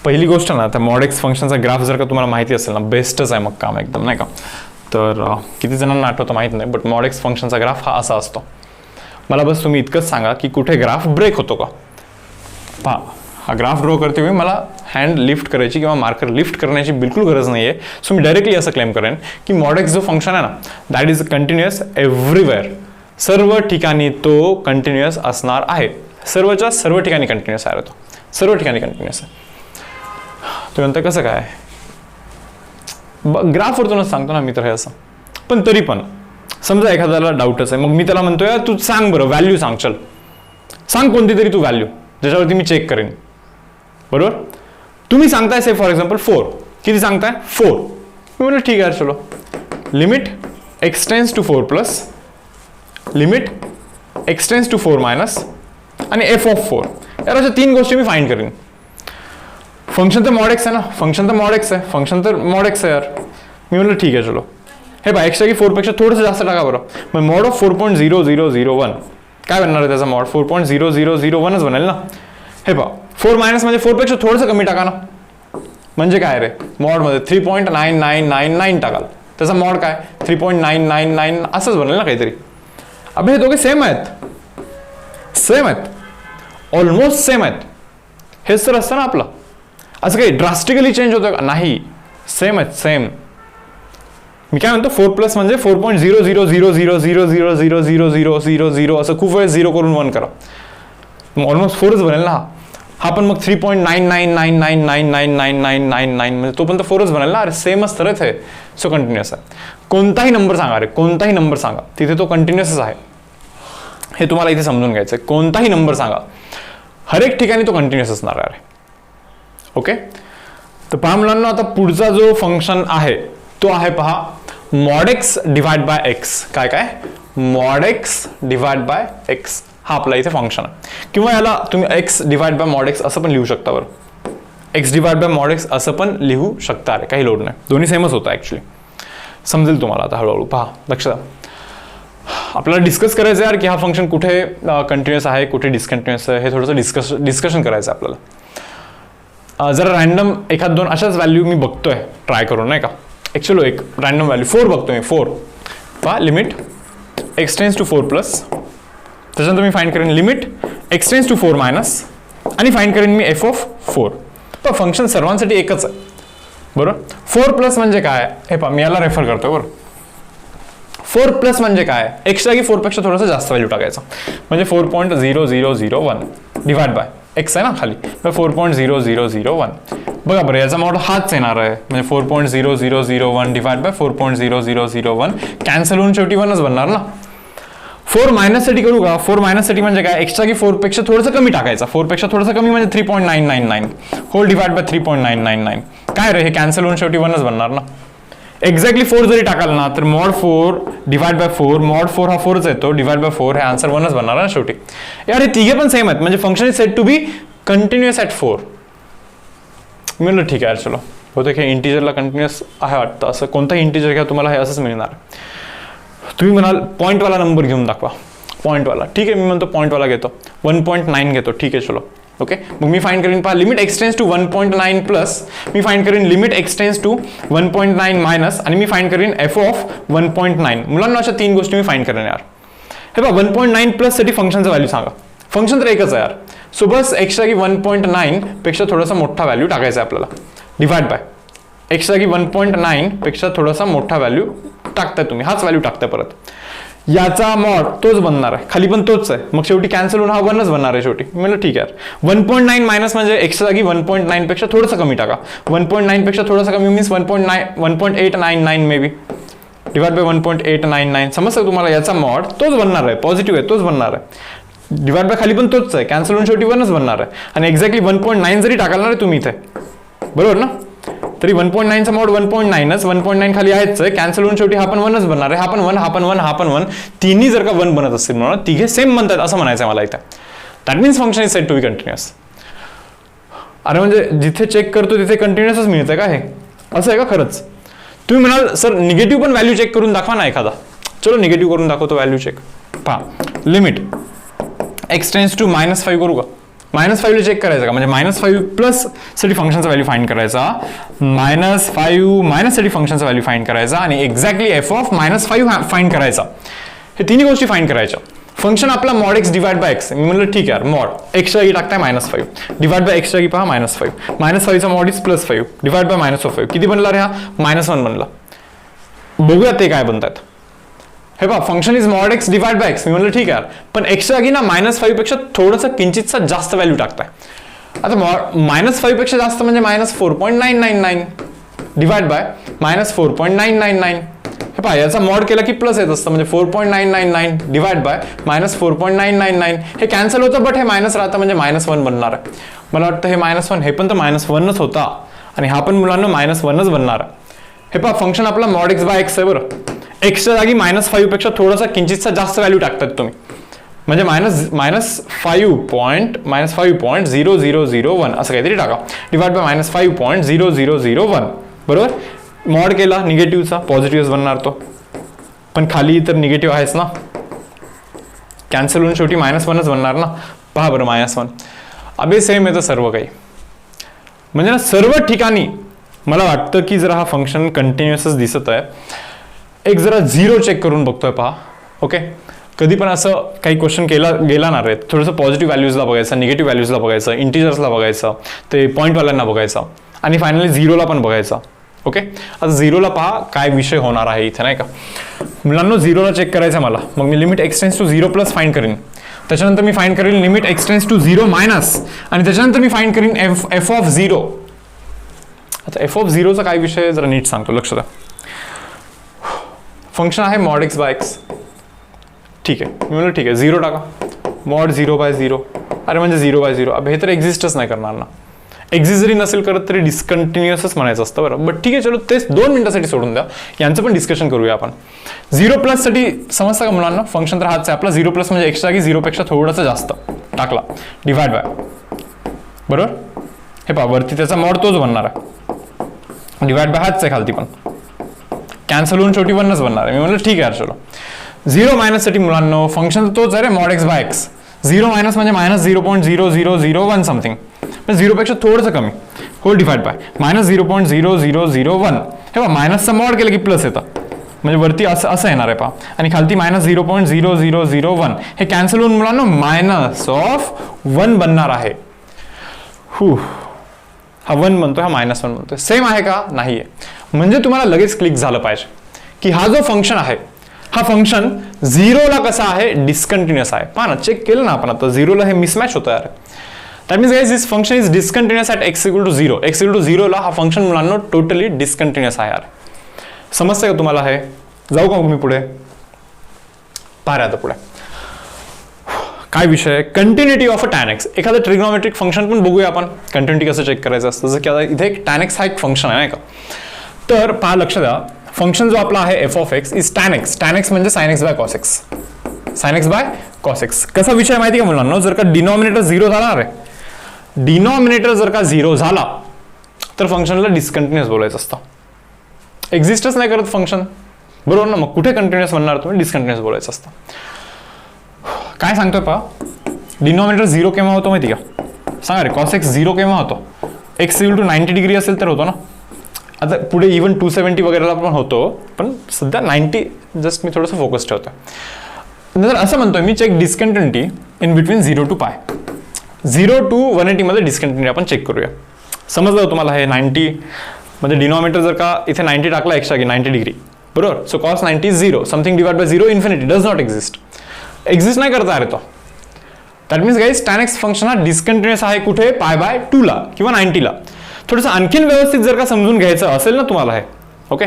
पहिली गोष्ट ना, तर मॉड एक्स फंक्शनचा ग्राफ जर का तुम्हाला माहिती असेल ना, बेस्टच आहे मग काम एकदम, नाही का. तर किती जणांना आठवतं माहित नाही, बट मॉड एक्स फंक्शनचा ग्राफ हा असा असतो. मला बस तुम्ही इतकंच सांगा की कुठे ग्राफ ब्रेक होतो का. पहा, हा ग्राफ ड्रॉ करते वेळी मला हँड लिफ्ट करायची किंवा मार्कर लिफ्ट करण्याची बिलकुल गरज नाही आहे. सो मी डायरेक्टली असं क्लेम करेन की मॉड एक्स जो फंक्शन आहे ना, दॅट इज कंटिन्युअस एव्हरीवेअर. सर्व ठिकाणी तो कंटिन्युअस असणार आहे. सर्वच्या सर्व ठिकाणी कंटिन्युअस आहे तो, सर्व ठिकाणी कंटिन्युअस आहे. तो नंतर कसं काय ग्राफवरतूनच सांगतो ना मी तर हे असं. पण तरी पण समजा एखाद्याला डाऊटच आहे, मग मी त्याला म्हणतोय तू सांग बरं व्हॅल्यू सांग, चल सांग कोणती तरी तू व्हॅल्यू ज्याच्यावरती मी चेक करेन. बरोबर. तुम्ही सांगताय से फॉर एक्झाम्पल 4. किती सांगताय? 4. मी म्हणलं ठीक आहे चलो, limit x tends to 4 plus, limit x tends to 4 minus आणि एफ ऑफ 4. यार अशा 3 गोष्टी मी फाइंड करेन. फंक्शन तर मॉड एक्स आहे ना, फंक्शन तर मॉड एक्स आहे, फंक्शन तर मॉड एक्स आहे यार. मी म्हणलं ठीक आहे चलो, हे बा एक्सच्या की 4 पेक्षा थोडंसं जास्त टाका बरं. मग मॉड ऑफ 4.0001 काय बनणार आहे त्याचा मॉड? 4.0001च बनेल ना. हे पहा 4 मायनस म्हणजे 4 पेक्षा थोडंसं कमी टाका ना. म्हणजे काय रे, मॉडमध्ये 3.9999 टाकाल, त्याचा मॉड काय 3.999 असंच बनेल ना काहीतरी. अबे हे दोघे सेम आहेत, सेम आहेत. ऑलमोस्ट सेम आहेत. हेच तर असतं ना आपलं. असं काही ड्रास्टिकली चेंज होतं का? नाही, सेम आहेत, सेम. मी काय म्हणतो 4+ म्हणजे 4.00000000000 असं खूप वेळेस 0 करून 1 करा, ऑलमोस्ट 4च बनेल ना. हा पण मग 3.9999999999 म्हणजे तो पण तर 4च बनेल ना. अरे सेमच तर आहे. सो कंटिन्युअस आहे. कोणताही नंबर सांगा रे, कोणताही नंबर सांगा, तिथे तो कंटिन्युअसच आहे. हे तुम्हाला इथे समजून घ्यायचं आहे. कोणताही नंबर सांगा, हर एक ठिकाणी तो कंटिन्युअस असणार आहे. ओके, तर पहा मुलांना, आता पुढचा जो फंक्शन आहे तो आहे पहा mod x divide by x. काय काय? mod x divide by x हा आपला इथे फंक्शन आहे. किंवा याला तुम्ही x divide by mod x असं पण लिहू शकता. बरं, x divide by mod x असं पण लिहू शकता. अरे काही लोड नाही, दोन्ही सेमच होतं ॲक्च्युली. समजेल तुम्हाला आता हळूहळू. पहा, लक्ष द्या. आपल्याला डिस्कस करायचं यार की हा फंक्शन कुठे कंटिन्युअस आहे, कुठे डिस्कंटिन्युअस आहे, हे थोडंसं डिस्कशन करायचं आपल्याला. जरा रॅन्डम एखाद दोन अशाच व्हॅल्यू मी बघतोय ट्राय करून, नाही का. ॲक्च्युअली एक रॅन्डम व्हॅल्यू 4 बघतोय मी. 4 पहा, लिमिट x टेन्स टू 4+, त्याच्यानंतर मी फाइंड करेन लिमिट x टेन्स टू 4- आणि फाइंड करेन मी f(4). पण फंक्शन सर्वांसाठी एकच आहे. बरोबर. 4+ म्हणजे काय? हे पहा, मी याला रेफर करतोय. बरोबर, 4+ म्हणजे काय? x जागी 4 पेक्षा थोडंसं जास्त व्हॅल्यू टाकायचं, म्हणजे 4.0001 डिवाइड बाय x आहे ना खाली, 4.0001. बघा बरं, याचा मॉड हाच येणार आहे, म्हणजे 4.0001 डिवाइड बाय 4.0001 कॅन्सल होऊन शेवटी 1च बनणार ना. 4- साठी करू का? 4- साठी म्हणजे काय? x जागी 4 पेक्षा थोडंसं कमी टाकायचं. 4 पेक्षा थोडंसं कमी म्हणजे 3.999 होल डिवाइड बाय 3.999. काय रे, हे कॅन्सल होऊन शेवटी 1च बनणार ना. एक्झॅक्टली 4 जरी टाकाल ना तर mod 4 डिवाइड बाय 4, mod 4 हा 4च येतो, डिवाइड बाय 4 हे आन्सर 1च बनणार ना शेवटी. यार हे तिघे पण सेम आहेत, म्हणजे function is said to be continuous at 4. मी म्हणलं ठीक आहे, चलो बहुतेक हे इंटिजरला कंटिन्युअस आहे वाटतं. असं कोणताही इंटिजर घ्या, तुम्हाला हे असंच मिळणार. तुम्ही म्हणाल पॉईंटवाला नंबर घेऊन दाखवा, पॉईंटवाला. ठीक आहे, मी म्हणतो पॉईंटवाला घेतो, 1.9 घेतो. ठीक आहे, चलो. ओके, मग मी फाइंड करेन पहा limit x tends to 1.9 plus, मी फाइंड करेन limit x tends to 1.9 minus, आणि मी फाइंड करेन f(1.9). मुलांना अशा 3 गोष्टी मी फाइंड करेन यार. हे पहा, 1.9 प्लस साठी फंक्शनचं व्हॅल्यू सांगा. फंक्शन तर एकच आहे यार. सो बस x जागी 1.9 पेक्षा थोडासा मोठा व्हॅल्यू टाकायचा आहे आपल्याला, डिवाइड बाय x जागी 1.9 पेक्षा थोडासा मोठा व्हॅल्यू टाकताय तुम्ही, हाच व्हॅल्यू टाकताय परत. याचा मॉड तोच बनणार आहे, खाली पण तोच आहे, मग शेवटी कॅन्सल होऊन हा 1च बनणार आहे शेवटी. म्हणलं ठीक आहे. 1.9 मायनस म्हणजे x जागी 1.9 पेक्षा थोडंसं कमी टाका. 1.9 पेक्षा थोडंसं कमी means 1.899 may be, divide by 1.899. समजतं तुम्हाला? याचा मॉड तोच बनणार आहे, पॉझिटिव्ह आहे, तोच बनणार आहे. डिवाइड बाय खाली पण तोच आहे, कॅन्सल होऊन शेवटी 1च बनणार आहे. आणि एक्झॅक्टली 1.9 जरी टाकाल ना तुम्ही इथे, बरोबर ना, तरी 1.9चा मॉड 1.9च, 1.9 खाली आहेच आहे, कॅन्सल होऊन शेवटी हा पण 1च बनणार आहे. हा पण 1, हा पण 1, हा पण 1, तिन्ही जर का 1 बनत असतील म्हणून तिघे सेम बनतात असं म्हणायचं आहे मला इथे. That means function is said to be continuous. अरे म्हणजे जिथे चेक करतो तिथे कंटिन्युअसच मिळतंय का? हे असं आहे का खरंच? तुम्ही म्हणाल सर निगेटिव्ह पण व्हॅल्यू चेक करून दाखवा ना एखादा. चलो निगेटिव्ह करून दाखवतो व्हॅल्यू चेक. पहा लिमिट x टेन्स टू -5 करू का? -5 चेक करायचं का? म्हणजे -5 प्लस साठी फंक्शनचा व्हॅल्यू फाइंड करायचा, -5 मायनस साठी फंक्शनचा व्हॅल्यू फाइंड करायचा, आणि एक्झॅक्टली f(-5) फाइंड करायचा. हे तिन्ही गोष्टी फाइंड करायच्या. फंक्शन आपला mod x divide by x. मी म्हणलं ठीक आहे, mod x जागी टाकताय -5 डिवाइड बाय x जागी पहा -5. -5चा मॉड इज +5 डिवाइड बाय -5. किती बनला रे हा? -1 बनला. बघूया ते काय बनतात. हे पहा function is mod x divide by x. मी म्हणलं ठीक आहे, पण x जागी ना -5 पेक्षा थोडंसं किंचितसा जास्त व्हॅल्यू टाकताय. आता -5 पेक्षा जास्त म्हणजे -4.999 डिवाइड बाय -4.999. हे पहा याचा मॉड केला की प्लस येत असतं, म्हणजे 4.999 डिवाइड बाय -4.999. हे कॅन्सल होतं, बट हे मायनस राहतं, म्हणजे -1 बनणार आहे. मला वाटतं हे -1, हे पण तर -1च होता, आणि हा पण मुलांना -1च बनणार आहे. हे पहा फंक्शन आपला mod x बाय x आहे. बरं, एक्सच्या जागी -5 पेक्षा थोडासा किंचितसा जास्त व्हॅल्यू टाकतात तुम्ही, म्हणजे -5.0001 असं काहीतरी टाका, डिवाइड बाय -5.0001. बरोबर, मॉड केला निगेटिव्हचा, पॉझिटिव्ह बनणार तो, पण खाली तर निगेटिव्ह आहेच ना, कॅन्सल होऊन शेवटी -1च बनणार ना. पहा बरं -1. अबे सेम येतं सर्व काही, म्हणजे ना सर्व ठिकाणी मला वाटतं की जरा हा फंक्शन कंटिन्युअसच दिसत आहे. एक जरा 0 चेक करून बघतोय पहा. ओके, कधी पण असं काही क्वेश्चन गेला ना रे, थोडंसं पॉझिटिव्ह व्हॅल्यूजला बघायचं, निगेटिव्ह व्हॅल्यूजला बघायचं, इंटिजर्सला बघायचं, ते पॉईंटवाल्यांना बघायचं आणि फायनली झिरोला पण बघायचं. ओके, आता झिरोला पहा काय विषय होणार आहे इथे, नाही का. मुलांना झिरोला चेक करायचं मला, मग मी limit x tends to 0 plus find करीन. त्याच्यानंतर मी फाईंड करेन लिमिट एक्सटेन्स टू 0 मायनस, आणि त्याच्यानंतर मी फाईंड करीन एफ ऑफ 0. आता एफ ऑफ 0चा काय विषय जरा नीट सांगतो, लक्ष द्या. फंक्शन आहे मॉड एक्स बाय एक्स. ठीक आहे, मी म्हणलं ठीक आहे 0 टाका, मॉड 0/0. अरे म्हणजे 0/0, अब हे तर एक्झिस्टच नाही करणार ना. एक्झिस्ट जरी नसेल करत तरी डिस्कंटिन्युअसच म्हणायचं असतं बरं. बट ठीक आहे, चलो तेच 2 मिनिटासाठी सोडून द्या, यांचं पण डिस्कशन करूया आपण. 0 प्लस साठी समजतं का मुलांना, फंक्शन तर हाच आहे आपला. 0 प्लस म्हणजे एक्स जागी 0 पेक्षा थोडंसं जास्त टाकला, डिवाइड बाय, बरोबर. हे पहा वरती त्याचा मॉड तोच बनणार आहे, डिवाइड बाय हाच आहे खालती पण, कॅन्सल होऊन शेवटी 1च बनणार आहे. मी म्हणलं ठीक आहे चलो. 0 मायनस साठी मुलांना फंक्शन तोच आहे रे, mod x by x. 0 minus म्हणजे मायनस 0.0001 समथिंग, म्हणजे 0 पेक्षा थोडंसं कमी, होल डिवाइड बाय मायनस 0.0001. हे पहा मायनसचा मॉड केलं की प्लस येतं, म्हणजे वरती असं येणार आहे पहा, आणि खालती मायनस 0.0001. हे कॅन्सल होऊन मुलांना मायनस ऑफ 1 बनणार आहे. हा 1 बनतोय, हा -1 बनतोय. सेम आहे का, नाही आहे. म्हणजे तुम्हाला लगेच क्लिक झालं पाहिजे की हा जो फंक्शन आहे, हा फंक्शन 0ला कसा आहे, डिस्कंटिन्युअस आहे. पहा ना, चेक केलं ना आपण आता, 0ला हे मिसमॅच होतं यार. That means guys this function is discontinuous at x = 0. x = 0ला हा फंक्शन मुलांना टोटली डिस्कंटिन्युअस आहे यार. समजतंय का तुम्हाला हे? जाऊ का मी पुढे? पाहा आता पुढे काय विषय, continuity of a tan x. एखादं ट्रिग्नोमेट्रिक फंक्शन पण बघूया आपण, कंटिन्युटी कसं चेक करायचं असतं. जसं की आता इथे एक tan x हा एक फंक्शन आहे, नाही का. तर पहा, लक्ष द्या, फंक्शन जो आपला आहे f of x is tan x. tan x म्हणजे sin x by cos x. sin x by cos x. कसा विषय माहिती का मुलांना, जर का डिनॉमिनेटर 0 झाला रे, डिनॉमिनेटर जर का 0 झाला तर फंक्शनला डिस्कंटिन्युअस बोलायचं असतं. एक्झिस्टच नाही करत फंक्शन, बरोबर ना. मग कुठे कंटिन्युअस म्हणणार तुम्ही, डिस्कंटिन्युअस बोलायचं असतं. काय सांगतोय पहा, डिनॉमिनेटर 0 केव्हा होतो माहिती का, सांगा रे. cos x 0 केव्हा होतो, x = 90 डिग्री असेल तर होतो ना. आता पुढे इव्हन 270 वगैरेला पण होतो, पण सध्या 90 जस्ट मी थोडंसं फोकस ठेवतो. नंतर असं म्हणतोय मी, check discontinuity in between 0 to π. 0 to 180 मध्ये डिस्कंटिन्युटी आपण चेक करूया. समजलं तुम्हाला हे 90 म्हणजे डिनॉमिनेटर जर का इथे 90 टाकला x जागी 90 डिग्री, बरोबर. So cos 90 is 0, something divide by 0 infinity, does not exist. Exist नाही करता अरे तो. That means guys tan x function हा डिस्कंटिन्युअस आहे कुठे, π/2 ला किंवा 90 ला. थोडंसं आणखीन व्यवस्थित जर का समजून घ्यायचं असेल ना तुम्हाला हे, ओके,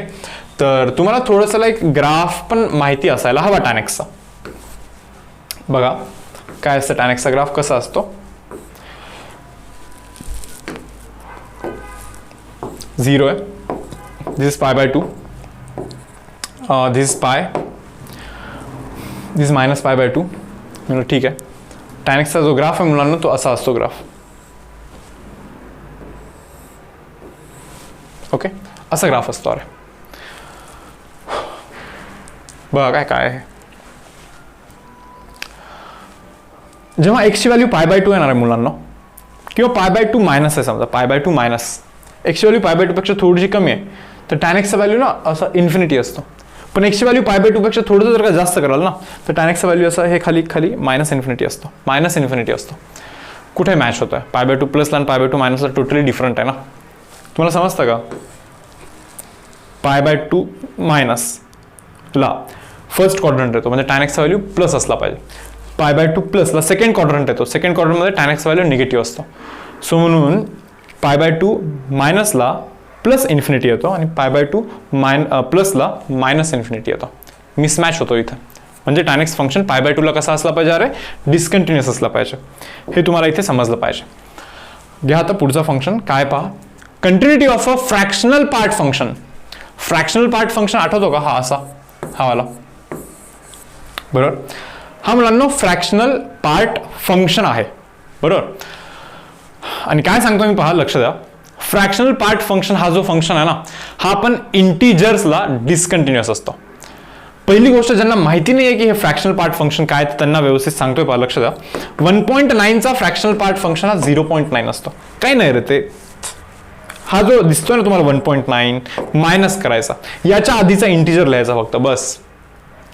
तर तुम्हाला थोडंसं लाईक ग्राफ पण माहिती असायला हवा tan x चा. बघा काय असतं tan x चा ग्राफ कसा असतो. 0 आहे, this is π/2, this is π, this minus π/2. म्हणजे ठीक आहे, tan x चा जो ग्राफ आहे मुलांना तो असा असतो ग्राफ. ओके, असा ग्राफ असतो. अरे बघा काय काय आहे, जेव्हा x ची व्हॅल्यू π/2 येणार आहे मुलांना, किंवा π/2 मायनस आहे समजा, π/2 मायनस, x ची व्हॅल्यू π/2 पेक्षा थोडीशी कमी आहे, तर tan x चा व्हॅल्यू ना असा इन्फिनिटी असतो. पण x ची व्हॅल्यू π/2 पेक्षा थोडंसं जर का जास्त कराल ना, तर tan x चा व्हॅल्यू असं हे खाली खाली मायनस इन्फिनिटी असतो, मायनस इन्फिनिटी असतो. कुठे मॅच होतोय, π/2 प्लसला आणि π/2 मायनसला टोटली डिफरंट आहे ना. तुम्हाला समजतं का, π/2 मायनसला फर्स्ट क्वाड्रंट येतो, म्हणजे tan x चा व्हॅल्यू प्लस असला पाहिजे. π/2 प्लसला सेकंड क्वाड्रंट येतो, सेकंड क्वाड्रंटमध्ये tan x चा व्हॅल्यू निगेटिव्ह असतो. सो म्हणून π/2 मायनसला प्लस इन्फिनिटी येतो आणि π/2 प्लसला मायनस इन्फिनिटी येतो. मिसमॅच होतो इथं. म्हणजे tan x फंक्शन π/2 ला कसा असला पाहिजे, अरे डिस्कंटिन्युअस असला पाहिजे. हे तुम्हाला इथे समजलं पाहिजे. घ्या आता पुढचा फंक्शन काय पहा, continuity of a fractional part function. Fractional part function आठवतो का, हा असा, हा वाला, बरोबर. हा मुलांना फ्रॅक्शनल पार्ट फंक्शन आहे, बरोबर. आणि काय सांगतो मी पहा, लक्ष द्या. फ्रॅक्शनल पार्ट फंक्शन हा जो फंक्शन आहे ना, हा पण इंटिजर्सला डिस्कंटिन्युअस असतो. पहिली गोष्ट ज्यांना माहिती नाही आहे की हे फ्रॅक्शनल पार्ट फंक्शन काय, त्यांना व्यवस्थित सांगतोय पहा, लक्ष द्या. 1.9 चा फ्रॅक्शनल पार्ट फंक्शन हा 0.9 असतो. काही नाही रे, ते हा जो दिसतोय ना तुम्हाला 1.9 मायनस करायचा, याच्या आधीचा इंटिजर लिहायचा फक्त, बस.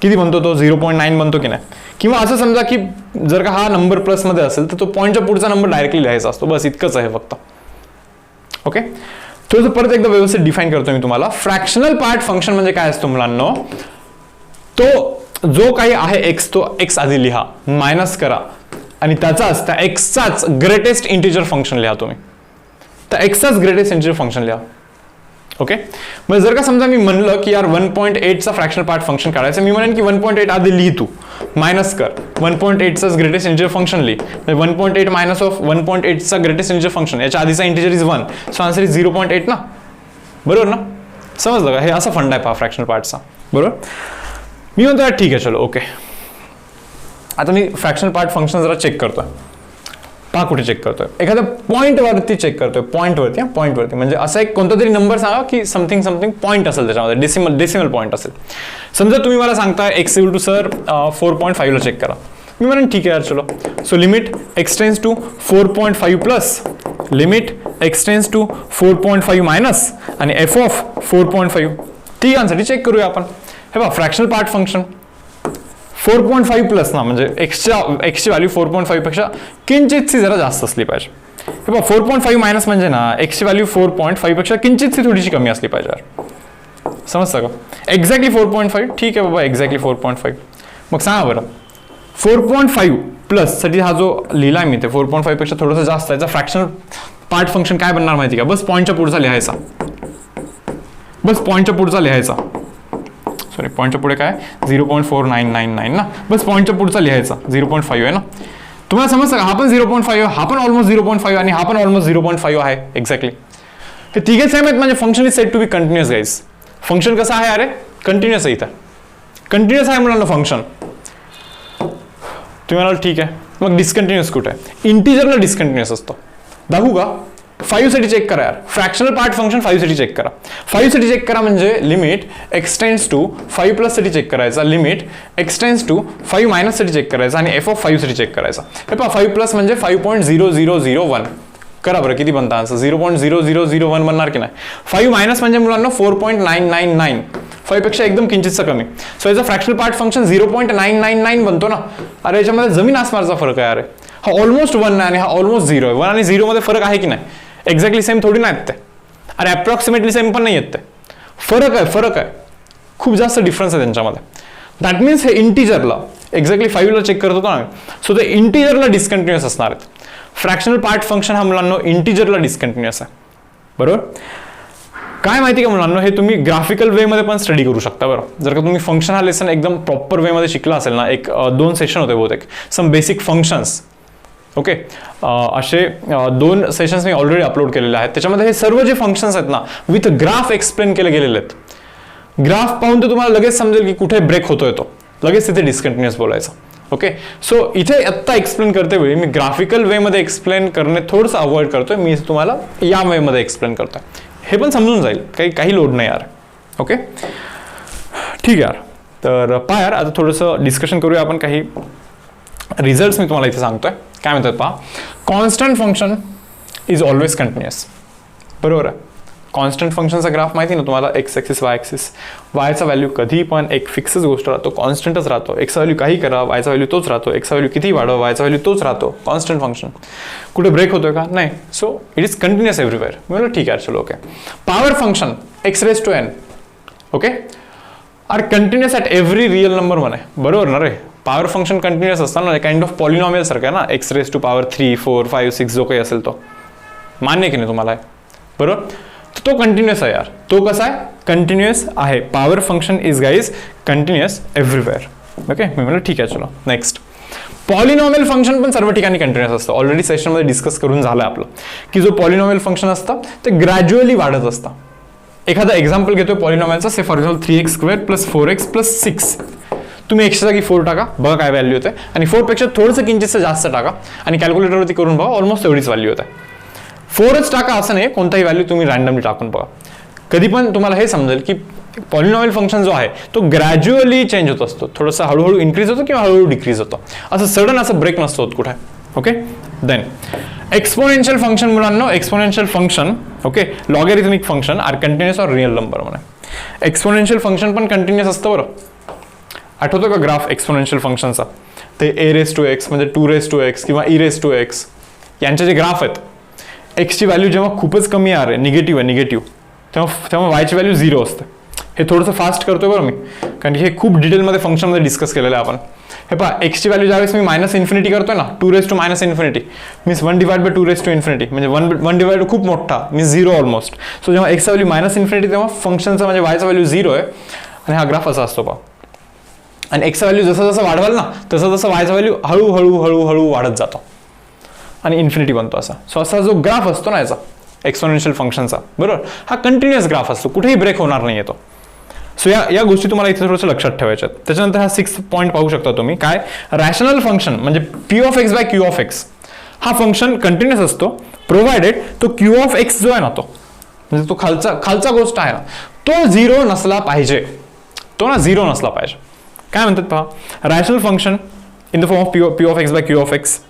किती बनतो तो 0.9 बनतो की नाही. किंवा असं समजा की जर का हा नंबर प्लसमध्ये असेल तर तो पॉईंटच्या पुढचा नंबर डायरेक्टली लिहायचा असतो. बस इतकंच आहे फक्त. ओके, थोडंसं परत एकदा व्यवस्थित डिफाईन करतो मी तुम्हाला. फ्रॅक्शनल पार्ट फंक्शन म्हणजे काय असतो मुलांनो, तो जो काही आहे एक्स तो एक्स आधी लिहा, मायनस करा आणि त्याचाच त्या एक्सचाच ग्रेटेस्ट इंटिजर फंक्शन लिहा तुम्ही. तर एक्सचाच ग्रेटेस्ट इंटिजर फंक्शन लिहा. ओके, मग जर का समजा मी म्हणलं की यार 1.8चा फ्रॅक्शनल पार्ट फंक्शन काढायचं, मी म्हणेन की 1.8 आधी लिही तू, मायनस कर 1.8चाच ग्रेटेस्ट इंटिजर फंक्शन लिही. 1.8 मायनस ऑफ 1.8चा ग्रेटेस्ट इंटिजर फंक्शन, याच्या आधीचा integer is 1, so answer is 0.8 ना. बरोबर ना, समजलं का? हे असा फंड आहे पहा फ्रॅक्शनल पार्टचा. बरोबर, मी म्हणतो ठीक आहे चलो ओके. आता मी फ्रॅक्शनल पार्ट फंक्शन जरा चेक करतोय. पहा कुठे चेक करतोय, एखाद्या पॉईंटवरती चेक करतोय, पॉईंटवरती म्हणजे असा एक कोणता तरी नंबर सांगा की समथिंग पॉईंट असेल त्याच्यामध्ये, डेसिमल पॉईंट असेल. समजा तुम्ही मला सांगताय एक्स इक्वल टू सर 4.5 ला चेक करा. मी म्हणेन ठीक आहे यार चलो. So limit x tends to 4.5 plus limit x tends to 4.5 minus आणि एफ ऑफ 4.5. ती आन्सर चेक करूया आपण. हे बघा फ्रॅक्शनल पार्ट फंक्शन 4.5 प्लस ना, म्हणजे एक्सची व्हॅल्यू 4.5 पेक्षा किंचितशी जरा जास्त असली पाहिजे. हे बघा 4.5 मायनस म्हणजे ना एक्सची व्हॅल्यू 4.5 पेक्षा किंचितशी थोडीशी कमी असली पाहिजे. समजतं का? एक्झॅक्टली 4.5 ठीक आहे बाबा, एक्झॅक्टली 4.5. मग सांगा बरं 4.5 प्लस साठी हा जो लिहिला मी ते 4.5 पेक्षा थोडंसं जास्त, याचा फ्रॅक्शनल पार्ट फंक्शन काय बनणार माहिती का? बस पॉईंटच्या पुढचा लिहायचा, सॉरी पॉईंटच्या पुढे काय 0.4999 ना, बस पॉईंटच्या पुढचा लिहायचा 0.5 आहे ना. तुम्हाला समजतं का? हा पण 0.5, हा पण ऑलमोस्ट 0.5 आणि हा पण ऑलमोस्ट 0.5 आहे. एक्झॅक्टली हे तिघे सेम आहेत म्हणजे function is said to be continuous guys. Function कसं आहे? अरे कंटिन्युअस आहे, इथं कंटिन्युअस आहे मुलांना फंक्शन. तुम्ही म्हणाल ठीक आहे, मग डिस्कंटिन्युअस कुठे आहे? इंटिजरला डिस्कंटिन्युअस असतो. दाखवू का? 5 साठी चेक करा यार, फ्रॅक्शनल पार्ट फंक्शन 5 साठी चेक करा. 5 साठी चेक करा म्हणजे लिमिट एक्सटेंड्स टू 5 प्लस साठी चेक करायचा, लिमिट एक्सटेंड्स टू 5 मायनस साठी चेक करायचा आणि एफ ऑफ 5 साठी चेक करायचा. हे पहा 5 प्लस म्हणजे 5.0001. करा बरं किती बनता आन्सर? 0.0001 बनणार की नाही. 5 मायनस म्हणजे मुलांना 4.999, 5 पेक्षा एकदम किंचितचा कमी. सो याचा फ्रॅक्शनल पार्ट फंक्शन 0.999 बनतो ना. अरे याच्यामध्ये जमीन आसमानचा फरक आहे. अरे हा ऑलमोस्ट 1 आहे आणि हा ऑलमोस्ट 0 आहे. 1 आणि 0 मध्ये फरक आहे की नाही? एक्झॅक्टली सेम थोडी नाही ते. अरे अप्रॉक्सिमेटली सेम पण नाही येत ते. फरक आहे, खूप जास्त डिफरन्स आहे त्यांच्यामध्ये. दॅट मीन्स हे इंटिजरला एक्झॅक्टली 5 ला चेक करत होतो ना, सो ते इंटिजरला डिस्कंटिन्युअस असणार आहेत. फ्रॅक्शनल पार्ट फंक्शन हा मुलांना इंटिजरला डिस्कंटिन्युअस आहे. बरोबर, काय माहिती का मुलांना, हे तुम्ही ग्राफिकल वे मध्ये पण स्टडी करू शकता. बरं, जर का तुम्ही फंक्शन हा लेसन एकदम प्रॉपर वे मध्ये शिकला असेल ना, 2 सेशन होते बहुतेक, सम बेसिक फंक्शन्स. ओके, असे 2 सेशन्स मी ऑलरेडी अपलोड केलेले आहेत. त्याच्यामध्ये हे सर्व जे फंक्शन्स आहेत ना विथ ग्राफ एक्सप्लेन केले गेलेले आहेत. ग्राफ पाहून तर तुम्हाला लगेच समजेल की कुठे ब्रेक होतोय, तो लगेच तिथे डिस्कंटिन्युअस बोलायचा. ओके, सो इथे आत्ता एक्सप्लेन करते वेळी मी ग्राफिकल वे मध्ये एक्सप्लेन करणे थोडंसं अवॉइड करतोय. मी तुम्हाला या वे मध्ये एक्सप्लेन करतोय, हे पण समजून जाईल, काही लोड नाही यार. ओके ठीक आहे यार. तर पहा यार, आता थोडंसं डिस्कशन करूया आपण. काही रिझल्ट मी तुम्हाला इथे सांगतोय. काय म्हणतात पहा, constant function is always continuous. बरोबर आहे. कॉन्स्टंट फंक्शनचा ग्राफ माहिती ना तुम्हाला, एक्स ॲक्सिस वाय ॲक्सिस. वायचा व्हॅल्यू कधी पण एक फिक्सच गोष्ट राहतो, कॉन्स्टंटच राहतो. एक्सचा व्हॅल्यू काही करा, वायचा व्हॅल्यू तोच राहतो. एक्सचा व्हॅल्यू किती वाढवा, वायचा व्हॅल्यू तोच राहतो. कॉन्स्टंट फंक्शन कुठे ब्रेक होतोय का? नाही. So it is continuous everywhere. मी म्हणलं ठीक आहे चलो okay. Power function x raise to n okay are continuous at every real number म्हणे. बरोबर ना रे, पॉवर फंक्शन कंटिन्युअस असताना काइंड ऑफ पॉलिनॉमियल सारखं आहे ना, एक्स रेज टू पॉवर 3, 4, 5, 6 जो काही असेल तो. मान्य की नाही तुम्हाला? बरोबर, तो कंटिन्युअस आहे यार. तो कसा आहे? कंटिन्युअस आहे. Power function is guys continuous everywhere. Okay, मी म्हणलं ठीक आहे चलो. नेक्स्ट, पॉलिनॉमियल फंक्शन पण सर्व ठिकाणी कंटिन्युअस असतं. ऑलरेडी सेशनमध्ये डिस्कस करून झालं आपलं की जो पॉलिनॉमियल फंक्शन असतं ते ग्रॅज्युअली वाढत असतं. एखादा एक्झाम्पल घेतोय पॉलिनॉमियलचा, से फॉर एक्झाम्पल 3x² + 4x + 6. तुम्ही एक्सच्या जागी 4 टाका, बघा काय व्हॅल्यू होते, आणि 4 पेक्षा थोडंसं किंचितचं जास्त टाका आणि कॅल्क्युलेटरवरती करून बघा, ऑलमोस्ट एवढीच व्हॅल्यू होते. 4च टाका असं नाही, कोणताही व्हॅल्यू तुम्ही रँडमली टाकून बघा. कधी पण तुम्हाला हे समजेल की पॉलिनॉमियल फंक्शन जो आहे तो ग्रॅज्युअली चेंज होत असतो. थोडंसं हळूहळू इन्क्रीज होतो किंवा हळूहळू डिक्रीज होतो. असं सडन असं ब्रेक नसतो होत कुठे. ओके, देन एक्सपोनेन्शियल फंक्शन मुलांना, exponential function okay logarithmic function are continuous or real number म्हणे. एक्सपोनेन्शियल फंक्शन पण कंटिन्युअस असतं बरं. आठवतो का ग्राफ एक्सपोनेन्शियल फंक्शनचा? ते ए रेस टू एक्स म्हणजे 2 रेस टू एक्स किंवा ई रेस टू एक्स यांचे जे ग्राफ आहेत, एक्सची व्हॅल्यू जेव्हा खूपच कमी आहे, निगेटिव्ह तेव्हा वायची व्हॅल्यू 0 असते. हे थोडंसं फास्ट करतोय बरं मी, कारण की हे खूप डिटेलमध्ये फंक्शनमध्ये डिस्कस केलेलं आहे आपण. हे पहा, एक्सची व्हॅल्यू ज्यावेळेस मी मायनस इन्फिनिटी करतोय ना, 2 raise to minus infinity means 1/2 raise to infinity म्हणजे 1 खूप मोठा मीन्स 0 ऑलमोस्ट. सो जेव्हा एक्सचा व्हॅल्यू मायनस इन्फिनिटी तेव्हा फंक्शनचा म्हणजे वायचा व्हॅल्यू 0 आहे आणि हा ग्राफ असा असतो पहा. आणि एक्सचा व्हॅल्यू जसं जसं वाढवाल ना तसं तसं वायचा व्हॅल्यू हळूहळू वाढत जातो आणि इन्फिनिटी बनतो असा. सो असा जो ग्राफ असतो ना याचा एक्सपोनेन्शियल फंक्शनचा, बरोबर, हा कंटिन्युअस ग्राफ असतो, कुठेही ब्रेक होणार नाही येतो. सो या गोष्टी तुम्हाला इथे थोडंसं लक्षात ठेवायच्या. त्याच्यानंतर हा 6 पॉईंट पाहू शकता तुम्ही, काय रॅशनल फंक्शन म्हणजे p of x by q of x हा फंक्शन कंटिन्युअस असतो प्रोव्हाइडेड तो क्यू ऑफ एक्स जो आहे ना तो म्हणजे तो खालचा गोष्ट आहे ना तो 0 नसला पाहिजे. तो ना 0 नसला पाहिजे. काय म्हणतात पहा, rational function in the form of p of x by q of x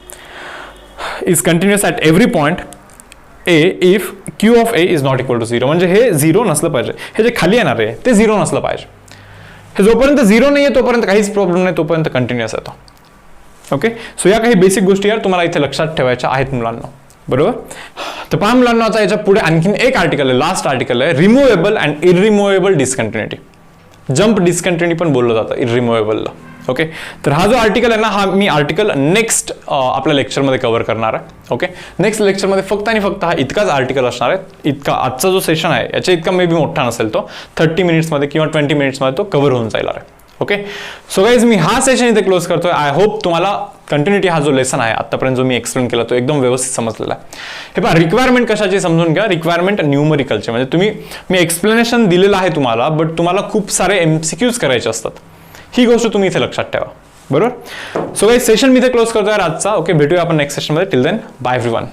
is continuous at every point a if q of a is not equal to 0. म्हणजे हे 0 नसलं पाहिजे. हे जे खाली येणार आहे ते 0 नसलं पाहिजे. हे जोपर्यंत 0 नाही आहे तोपर्यंत काहीच प्रॉब्लेम नाही, तोपर्यंत कंटिन्युअस येतो. ओके, सो या काही बेसिक गोष्टी यार तुम्हाला इथे लक्षात ठेवायच्या आहेत मुलांना, बरोबर. तर पहा मुलांना, आता याच्या पुढे आणखीन एक आर्टिकल आहे, लास्ट आर्टिकल आहे, रिमुव्हेबल अँड इरिमुव्हेबल डिस्कंटिन्युटी. जम्प डिस्कंटिन्युटी पण बोललं जातं इरिमुव्हेबलला. ओके, तर हा जो आर्टिकल आहे ना हा मी आर्टिकल नेक्स्ट आपल्या लेक्चरमध्ये कव्हर करणार आहे. ओके, नेक्स्ट लेक्चरमध्ये फक्त आणि फक्त हा इतकाच आर्टिकल असणार आहे. इतका आजचा जो सेशन आहे याच्या इतका मे बी मोठा नसेल, तो 30 मिनिट्समध्ये किंवा 20 मिनिट्समध्ये तो कव्हर होऊन जाईल आहे. ओके, सो गाईज मी हा सेशन इथे क्लोज करतोय. आय होप तुम्हाला कंटिन्युटी हा जो लेसन आहे आतापर्यंत जो मी एक्सप्लेन केला तो एकदम व्यवस्थित समजलेला आहे. हे पहा, रिक्वायरमेंट कशाची समजून घ्या. रिक्वायरमेंट न्यूमरिकलचे म्हणजे मी एक्सप्लेनेशन दिलेलं आहे तुम्हाला, बट तुम्हाला खूप सारे MCQs करायचे असतात. ही गोष्ट तुम्ही इथे लक्षात ठेवा, बरोबर. सो गाईज सेशन मी इथे क्लोज करतोय आजचा. ओके, भेटूया आपण नेक्स्ट सेशनमध्ये. Till then bye everyone.